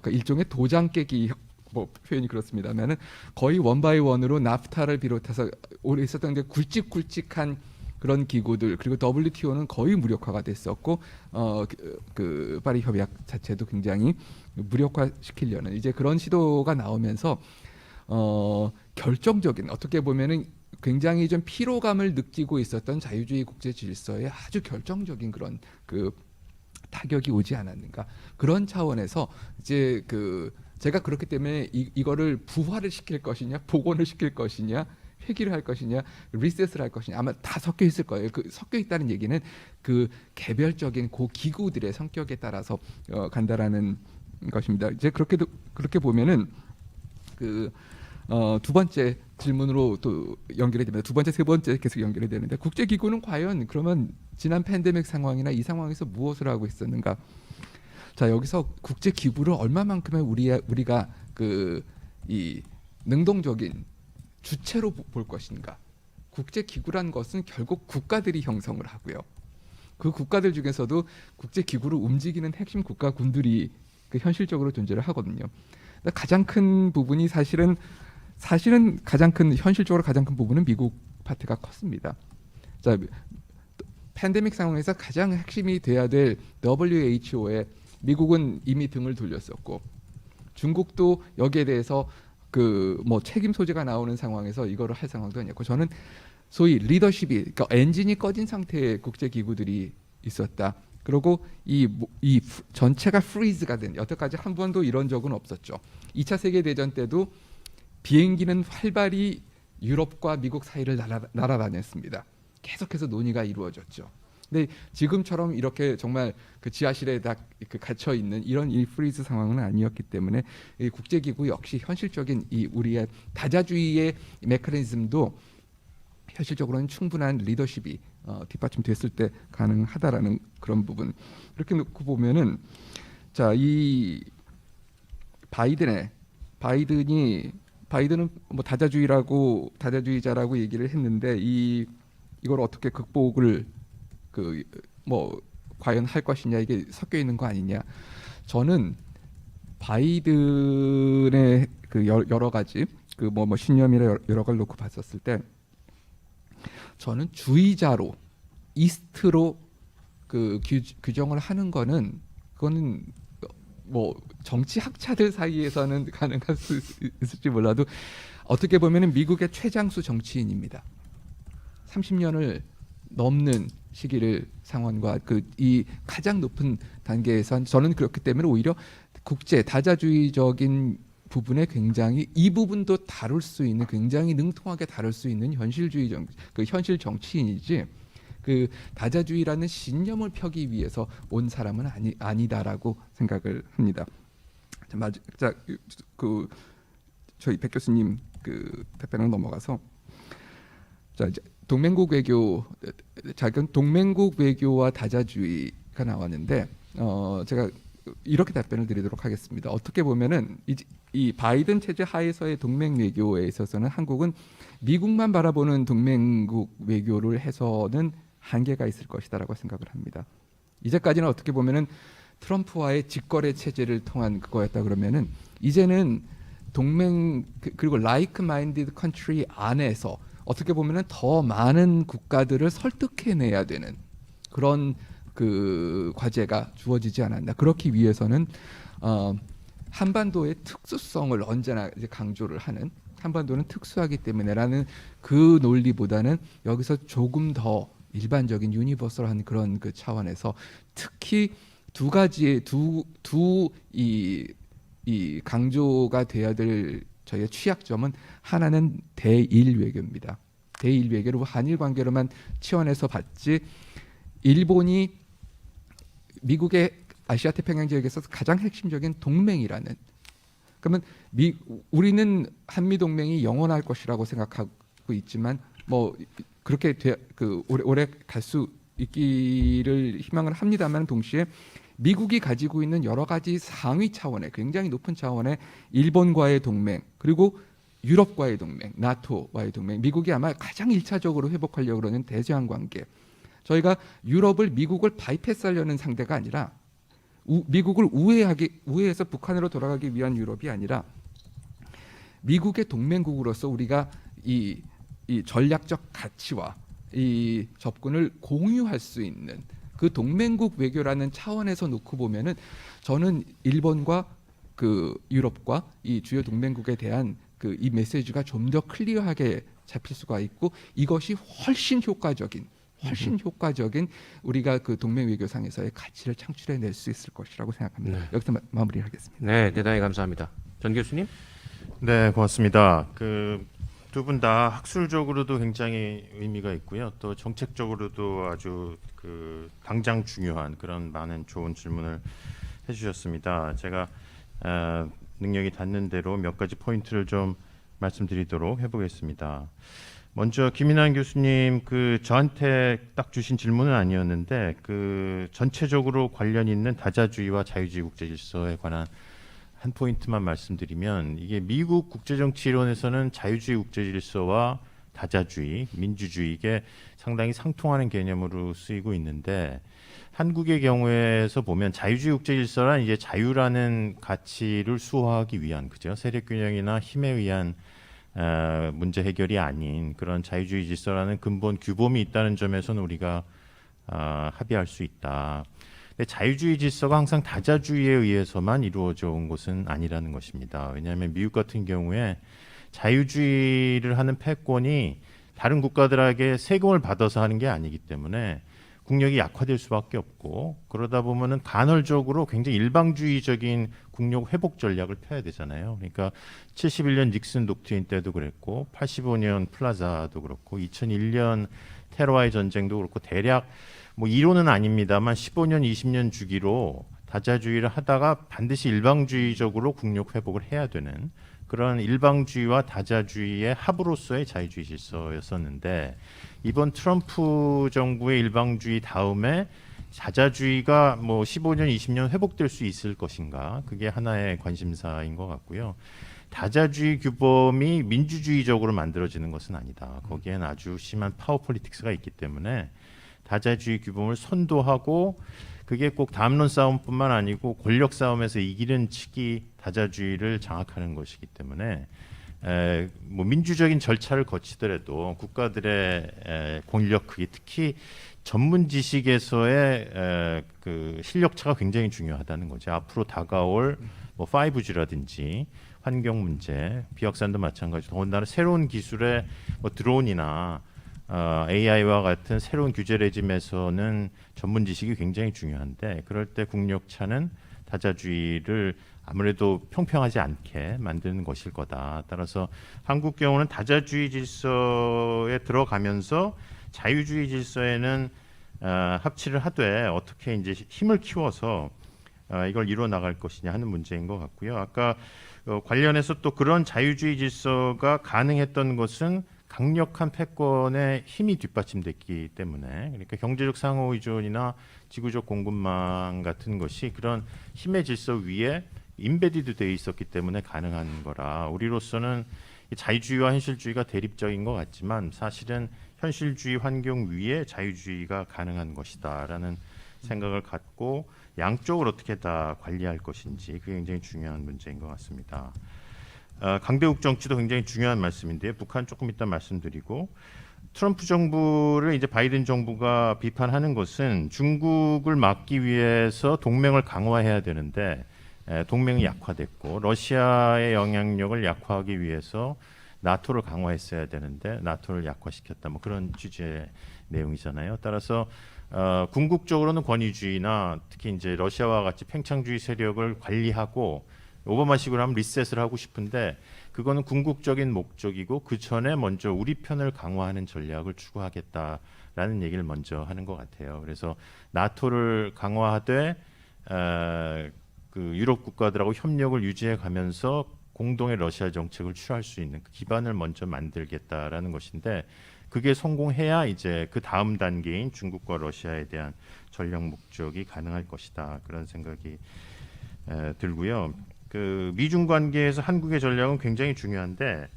일종의 도장 깨기 뭐 표현이 그렇습니다만은 거의 원바이 원으로 나프타를 비롯해서 오래 있었던 게 굵직굵직한 그런 기구들 그리고 WTO는 거의 무력화가 됐었고 파리 협약 자체도 굉장히 무력화시키려는 이제 그런 시도가 나오면서 결정적인 어떻게 보면은 굉장히 좀 피로감을 느끼고 있었던 자유주의 국제 질서에 아주 결정적인 그런 타격이 오지 않았는가 그런 차원에서 이제 제가 그렇기 때문에 이거를 부활을 시킬 것이냐 복원을 시킬 것이냐 회귀를 할 것이냐, 리셋을 할 것이냐 아마 다 섞여 있을 거예요. 그 섞여 있다는 얘기는 그 개별적인 그 기구들의 성격에 따라서 간다라는 것입니다. 이제 그렇게 보면은 두 번째 질문으로 또 연결이 됩니다. 두 번째, 세 번째 계속 연결이 되는데 국제기구는 과연 그러면 지난 팬데믹 상황이나 이 상황에서 무엇을 하고 있었는가? 자, 여기서 국제기구를 얼마만큼의 우리가 이 능동적인 주체로 볼 것인가? 국제기구란 것은 결국 국가들이 형성을 하고요. 그 국가들 중에서도 국제기구를 움직이는 핵심 국가군들이 현실적으로 존재를 하거든요. 가장 큰 부분이 사실은 현실적으로 가장 큰 부분은 미국 파트가 컸습니다. 자, 팬데믹 상황에서 가장 핵심이 돼야 될 WHO에 미국은 이미 등을 돌렸었고 중국도 여기에 대해서 책임 소재가 나오는 상황에서 이거를 할 상황도 아니었고 저는 소위 리더십이 그러니까 엔진이 꺼진 상태의 국제 기구들이 있었다. 그리고 이 전체가 프리즈가 된 여태까지 한 번도 이런 적은 없었죠. 2차 세계 대전 때도 비행기는 활발히 유럽과 미국 사이를 날아다녔습니다. 계속해서 논의가 이루어졌죠. 근데 지금처럼 이렇게 정말 그 지하실에 다 갇혀 있는 이런 프리즈 상황은 아니었기 때문에 이 국제기구 역시 현실적인 이 우리의 다자주의의 메커니즘도 현실적으로는 충분한 리더십이 뒷받침됐을 때 가능하다라는 그런 부분. 이렇게 놓고 보면은 자, 이 바이든은 뭐 다자주의자라고 얘기를 했는데 이걸 어떻게 극복을 과연 할 것이냐 이게 섞여 있는 거 아니냐. 저는 바이든의 여러 가지 신념이나 여러 가지를 놓고 봤었을 때 저는 주의자로 이스트로 규정을 하는 그거는 뭐 정치학자들 사이에서는 가능할 수 있을지 몰라도 어떻게 보면은 미국의 최장수 정치인입니다. 30년을 넘는 시기를 상원과 이 가장 높은 단계에서 저는 그렇기 때문에 오히려 국제 다자주의적인 부분에 굉장히 이 부분도 다룰 수 있는 굉장히 능통하게 다룰 수 있는 현실 정치인이지 다자주의라는 신념을 펴기 위해서 온 사람은 아니다라고 생각을 합니다. 자, 저희 백 교수님 답변을 넘어가서 자 이제 동맹국 외교와 다자주의가 나왔는데 제가 이렇게 답변을 드리도록 하겠습니다. 어떻게 보면은 이 바이든 체제 하에서의 동맹 외교에 있어서는 한국은 미국만 바라보는 동맹국 외교를 해서는 한계가 있을 것이다라고 생각을 합니다. 이제까지는 어떻게 보면은 트럼프와의 직거래 체제를 통한 그거였다 그러면은 이제는 동맹 그리고 like-minded country 안에서 어떻게 보면은 더 많은 국가들을 설득해내야 되는 그런 과제가 주어지지 않았나. 그렇기 위해서는 한반도의 특수성을 언제나 이제 강조를 하는 한반도는 특수하기 때문에라는 그 논리보다는 여기서 조금 더 일반적인 유니버설한 그런 차원에서 특히 두 가지의 이 강조가 돼야 될 저희의 취약점은 하나는 대일 외교입니다. 대일 외교로 한일 관계로만 치환해서 봤지 일본이 미국의 아시아 태평양 지역에서 가장 핵심적인 동맹이라는 그러면 우리는 한미 동맹이 영원할 것이라고 생각하고 있지만 뭐 그렇게 오래 갈 수 있기를 희망을 합니다만 동시에 미국이 가지고 있는 여러 가지 상위 차원의 굉장히 높은 차원의 일본과의 동맹 그리고 유럽과의 동맹, 나토와의 동맹, 미국이 아마 가장 1차적으로 회복하려고 그러는 대저항 관계. 저희가 유럽을 미국을 바이패스하려는 상대가 아니라 미국을 우회해서 북한으로 돌아가기 위한 유럽이 아니라 미국의 동맹국으로서 우리가 이 전략적 가치와 이 접근을 공유할 수 있는 그 동맹국 외교라는 차원에서 놓고 보면은 저는 일본과 유럽과 이 주요 동맹국에 대한 이 메시지가 좀 더 클리어하게 잡힐 수가 있고 이것이 훨씬 효과적인 우리가 동맹 외교상에서의 가치를 창출해낼 수 있을 것이라고 생각합니다. 네. 여기서 마무리하겠습니다. 네, 대단히 감사합니다. 전 교수님. 네, 고맙습니다. 두 분 다 학술적으로도 굉장히 의미가 있고요. 또 정책적으로도 아주 그 당장 중요한 그런 많은 좋은 질문을 해주셨습니다. 제가 능력이 닿는 대로 몇 가지 포인트를 좀 말씀드리도록 해보겠습니다. 먼저 김인환 교수님 그 저한테 딱 주신 질문은 아니었는데 그 전체적으로 관련 있는 다자주의와 자유주의 국제질서에 관한 한 포인트만 말씀드리면 이게 미국 국제정치이론에서는 자유주의 국제질서와 다자주의, 민주주의 이게 상당히 상통하는 개념으로 쓰이고 있는데 한국의 경우에서 보면 자유주의 국제질서란 이제 자유라는 가치를 수호하기 위한 그죠 세력균형이나 힘에 의한 문제 해결이 아닌 그런 자유주의 질서라는 근본 규범이 있다는 점에서는 우리가 합의할 수 있다. 근데 자유주의 질서가 항상 다자주의에 의해서만 이루어져 온 것은 아니라는 것입니다. 왜냐하면 미국 같은 경우에 자유주의를 하는 패권이 다른 국가들에게 세금을 받아서 하는 게 아니기 때문에 국력이 약화될 수밖에 없고 그러다 보면은 간헐적으로 굉장히 일방주의적인 국력 회복 전략을 펴야 되잖아요. 그러니까 71년 닉슨 독트린 때도 그랬고 85년 플라자도 그렇고 2001년 테러와의 전쟁도 그렇고 대략 뭐 이론은 아닙니다만 15년 20년 주기로 다자주의를 하다가 반드시 일방주의적으로 국력 회복을 해야 되는 그런 일방주의와 다자주의의 합으로서의 자유주의 질서였었는데 이번 트럼프 정부의 일방주의 다음에 다자주의가 뭐 15년 20년 회복될 수 있을 것인가 그게 하나의 관심사인 것 같고요. 다자주의 규범이 민주주의적으로 만들어지는 것은 아니다. 거기엔 아주 심한 파워 폴리틱스가 있기 때문에 다자주의 규범을 선도하고 그게 꼭 담론 싸움뿐만 아니고 권력 싸움에서 이기는 측이 다자주의를 장악하는 것이기 때문에 뭐 민주적인 절차를 거치더라도 국가들의 권력 크기 특히 전문 지식에서의 그 실력차가 굉장히 중요하다는 거죠. 앞으로 다가올 뭐 5G라든지 환경 문제, 비확산도 마찬가지로 더군다나 새로운 기술의 뭐 드론이나 AI와 같은 새로운 규제 레짐에서는 전문 지식이 굉장히 중요한데 그럴 때 국력차는 다자주의를 아무래도 평평하지 않게 만드는 것일 거다. 따라서 한국 경우는 다자주의 질서에 들어가면서 자유주의 질서에는 합치를 하되 어떻게 이제 힘을 키워서 이걸 이루어 나갈 것이냐 하는 문제인 것 같고요. 아까 관련해서 또 그런 자유주의 질서가 가능했던 것은 강력한 패권의 힘이 뒷받침됐기 때문에 그러니까 경제적 상호 의존이나 지구적 공급망 같은 것이 그런 힘의 질서 위에 임베디드 되어 있었기 때문에 가능한 거라 우리로서는 자유주의와 현실주의가 대립적인 것 같지만 사실은 현실주의 환경 위에 자유주의가 가능한 것이다라는 생각을 갖고 양쪽을 어떻게 다 관리할 것인지 그게 굉장히 중요한 문제인 것 같습니다. 강대국 정치도 굉장히 중요한 말씀인데요. 북한 조금 이따 말씀드리고 트럼프 정부를 이제 바이든 정부가 비판하는 것은 중국을 막기 위해서 동맹을 강화해야 되는데 동맹이 약화됐고 러시아의 영향력을 약화하기 위해서 나토를 강화했어야 되는데 나토를 약화시켰다. 뭐 그런 취지의 내용이잖아요. 따라서 궁극적으로는 권위주의나 특히 이제 러시아와 같이 팽창주의 세력을 관리하고 오바마식으로 하면 리셋을 하고 싶은데 그거는 궁극적인 목적이고 그 전에 먼저 우리 편을 강화하는 전략을 추구하겠다라는 얘기를 먼저 하는 것 같아요. 그래서 나토를 강화하되 그 유럽 국가들하고 협력을 유지해 가면서 공동의 러시아 정책을 취할 수 있는 그 기반을 먼저 만들겠다라는 것인데 그게 성공해야 이제 그 다음 단계인 중국과 러시아에 대한 전략 목적이 가능할 것이다. 그런 생각이 들고요. 그 미중 관계에서 한국의 전략은 굉장히 중요한데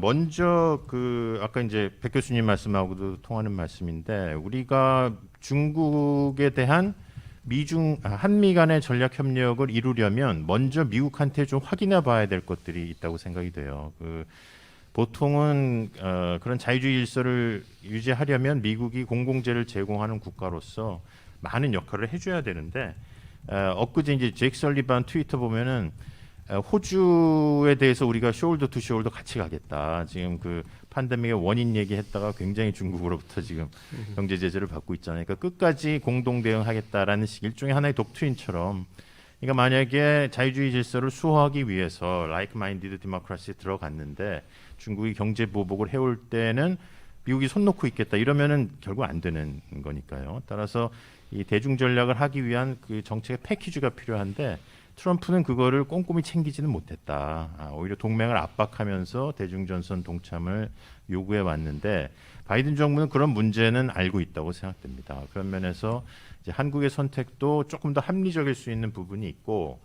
먼저 그 아까 이제 백 교수님 말씀하고도 통하는 말씀인데 우리가 중국에 대한 한미 간의 전략 협력을 이루려면 먼저 미국한테 좀 확인해 봐야 될 것들이 있다고 생각이 돼요. 그 보통은 그런 자유주의 질서를 유지하려면 미국이 공공재를 제공하는 국가로서 많은 역할을 해줘야 되는데 엊그제 이제 제이크 설리반 트위터 보면은 호주에 대해서 우리가 숄더 투 숄더 같이 가겠다. 지금 그 팬데믹의 원인 얘기했다가 굉장히 중국으로부터 지금 경제 제재를 받고 있잖아요. 그러니까 끝까지 공동 대응하겠다라는 식 일종의 하나의 독트린처럼. 그러니까 만약에 자유주의 질서를 수호하기 위해서 like-minded democracy에 들어갔는데 중국이 경제 보복을 해올 때는 미국이 손 놓고 있겠다 이러면은 결국 안 되는 거니까요. 따라서 이 대중 전략을 하기 위한 그 정책의 패키지가 필요한데 트럼프는 그거를 꼼꼼히 챙기지는 못했다. 오히려 동맹을 압박하면서 대중 전선 동참을 요구해 왔는데 바이든 정부는 그런 문제는 알고 있다고 생각됩니다. 그런 면에서 이제 한국의 선택도 조금 더 합리적일 수 있는 부분이 있고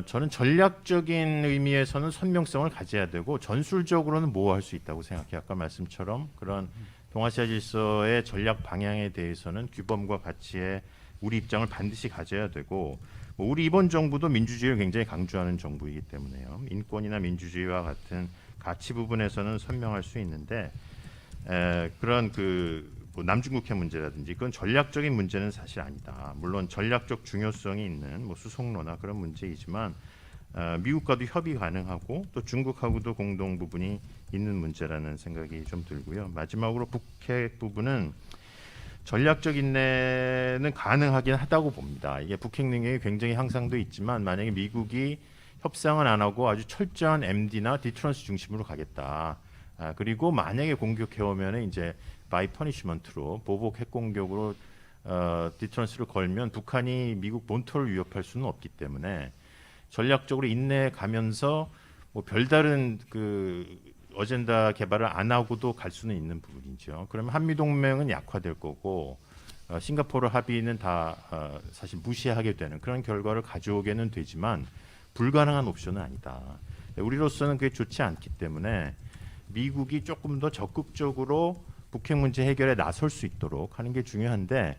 저는 전략적인 의미에서는 선명성을 가져야 되고 전술적으로는 모호할 수 있다고 생각해요. 아까 말씀처럼 그런 동아시아 질서의 전략 방향에 대해서는 규범과 가치에 우리 입장을 반드시 가져야 되고 우리 이번 정부도 민주주의를 굉장히 강조하는 정부이기 때문에요. 인권이나 민주주의와 같은 가치 부분에서는 선명할 수 있는데 그런 뭐 남중국해 문제라든지 그건 전략적인 문제는 사실 아니다. 물론 전략적 중요성이 있는 뭐 수송로나 그런 문제이지만 미국과도 협의 가능하고 또 중국하고도 공동 부분이 있는 문제라는 생각이 좀 들고요. 마지막으로 북핵 부분은 전략적 인내는 가능하긴 하다고 봅니다. 이게 북핵 능력이 굉장히 향상돼 있지만 만약에 미국이 협상을 안 하고 아주 철저한 MD나 디터런스 중심으로 가겠다. 그리고 만약에 공격해 오면은 이제 바이 퍼니시먼트로 보복 핵 공격으로 디터런스를 걸면 북한이 미국 본토를 위협할 수는 없기 때문에 전략적으로 인내해 가면서 뭐 별다른 그 어젠다 개발을 안 하고도 갈 수는 있는 부분이죠. 그러면 한미 동맹은 약화될 거고 싱가포르 합의는 다 사실 무시하게 되는 그런 결과를 가져오게는 되지만 불가능한 옵션은 아니다. 우리로서는 그게 좋지 않기 때문에 미국이 조금 더 적극적으로 북핵 문제 해결에 나설 수 있도록 하는 게 중요한데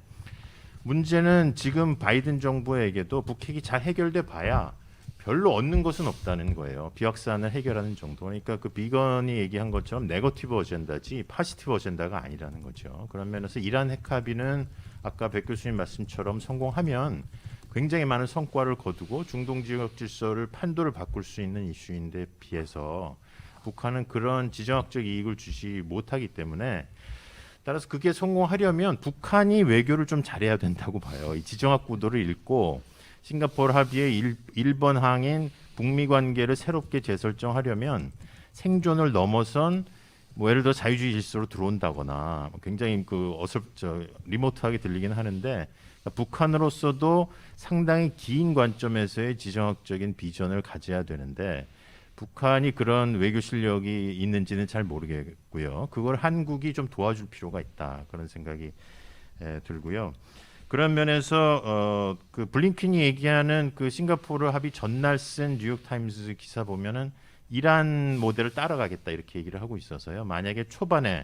문제는 지금 바이든 정부에게도 북핵이 잘 해결돼 봐야 별로 얻는 것은 없다는 거예요. 비확산을 해결하는 정도. 그러니까 그 비건이 얘기한 것처럼 네거티브 어젠다지 파시티브 어젠다가 아니라는 거죠. 그런 면에서 이란 핵 합의는 아까 백 교수님 말씀처럼 성공하면 굉장히 많은 성과를 거두고 중동 지역 질서를 판도를 바꿀 수 있는 이슈인데 비해서 북한은 그런 지정학적 이익을 주지 못하기 때문에 따라서 그게 성공하려면 북한이 외교를 좀 잘해야 된다고 봐요. 이 지정학 구도를 읽고 싱가포르 합의의 1번 항인 북미 관계를 새롭게 재설정하려면 생존을 넘어선 뭐 예를 들어 자유주의 질서로 들어온다거나 굉장히 그 리모트하게 들리긴 하는데 북한으로서도 상당히 긴 관점에서의 지정학적인 비전을 가져야 되는데 북한이 그런 외교 실력이 있는지는 잘 모르겠고요. 그걸 한국이 좀 도와줄 필요가 있다. 그런 생각이 들고요. 그런 면에서 그 블링컨이 얘기하는 그 싱가포르 합의 전날 쓴 뉴욕 타임스 기사 보면은 이란 모델을 따라가겠다 이렇게 얘기를 하고 있어서요. 만약에 초반에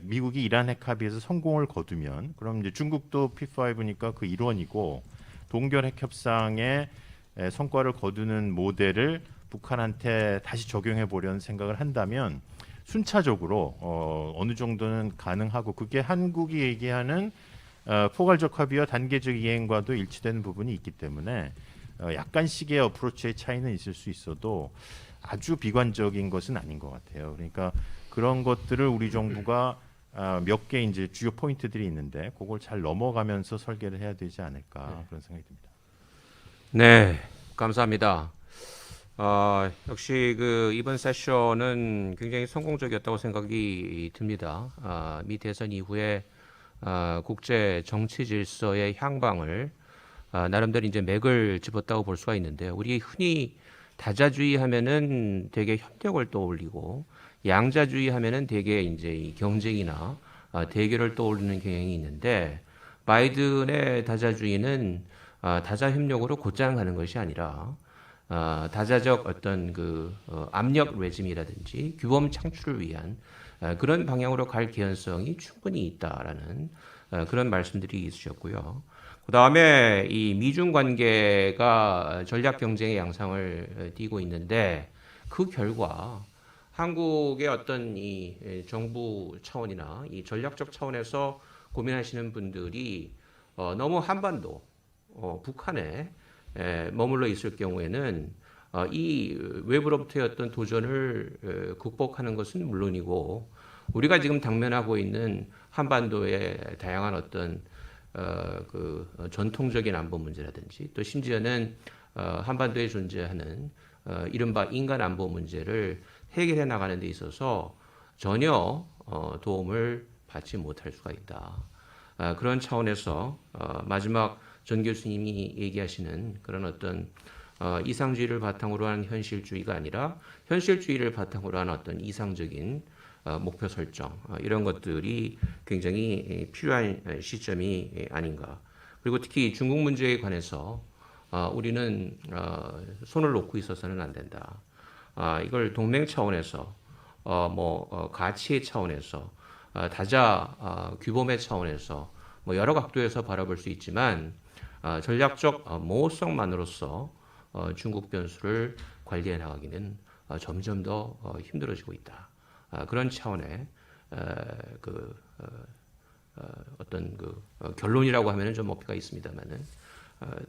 미국이 이란 핵 합의에서 성공을 거두면 그럼 이제 중국도 P5니까 그 일원이고 동결 핵 협상에 성과를 거두는 모델을 북한한테 다시 적용해 보려는 생각을 한다면 순차적으로 어느 정도는 가능하고 그게 한국이 얘기하는 포괄적 합의와 단계적 이행과도 일치되는 부분이 있기 때문에 약간씩의 어프로치의 차이는 있을 수 있어도 아주 비관적인 것은 아닌 것 같아요. 그러니까 그런 것들을 우리 정부가 몇 개 이제 주요 포인트들이 있는데 그걸 잘 넘어가면서 설계를 해야 되지 않을까 그런 생각이 듭니다. 네, 감사합니다. 역시 그 이번 세션은 굉장히 성공적이었다고 생각이 듭니다. 미 대선 이후에 국제 정치 질서의 향방을 나름대로 이제 맥을 짚었다고 볼 수가 있는데 우리 흔히 다자주의 하면은 되게 협력을 떠올리고 양자주의 하면은 되게 이제 이 경쟁이나 대결을 떠올리는 경향이 있는데 바이든의 다자주의는 다자 협력으로 곧장 가는 것이 아니라 다자적 어떤 그 압력 레짐이라든지 규범 창출을 위한 그런 방향으로 갈 개연성이 충분히 있다라는 그런 말씀들이 있으셨고요. 그 다음에 이 미중 관계가 전략 경쟁의 양상을 띠고 있는데 그 결과 한국의 어떤 이 정부 차원이나 이 전략적 차원에서 고민하시는 분들이 너무 한반도, 북한에 머물러 있을 경우에는 이 외부로부터의 어떤 도전을 극복하는 것은 물론이고 우리가 지금 당면하고 있는 한반도의 다양한 어떤 그 전통적인 안보 문제라든지 또 심지어는 한반도에 존재하는 이른바 인간 안보 문제를 해결해 나가는 데 있어서 전혀 도움을 받지 못할 수가 있다. 그런 차원에서 마지막 전 교수님이 얘기하시는 그런 어떤 이상주의를 바탕으로 한 현실주의가 아니라 현실주의를 바탕으로 한 어떤 이상적인 목표 설정 이런 것들이 굉장히 필요한 시점이 아닌가. 그리고 특히 중국 문제에 관해서 우리는 손을 놓고 있어서는 안 된다. 이걸 동맹 차원에서 가치의 차원에서 다자 규범의 차원에서 여러 각도에서 바라볼 수 있지만 전략적 모호성만으로서 중국 변수를 관리해 나가기는 점점 더 힘들어지고 있다. 그런 차원의 어떤 결론이라고 하면은 좀 어폐가 있습니다만은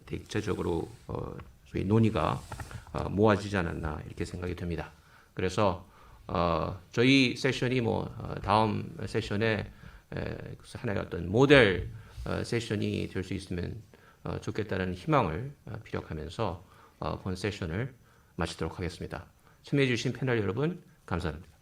대체적으로 소위 논의가 모아지지 않았나 이렇게 생각이 됩니다. 그래서 저희 세션이 다음 세션에 하나의 어떤 모델 세션이 될 수 있으면 좋겠다는 희망을 피력하면서 본 세션을 마치도록 하겠습니다. 참여해 주신 패널 여러분 감사합니다.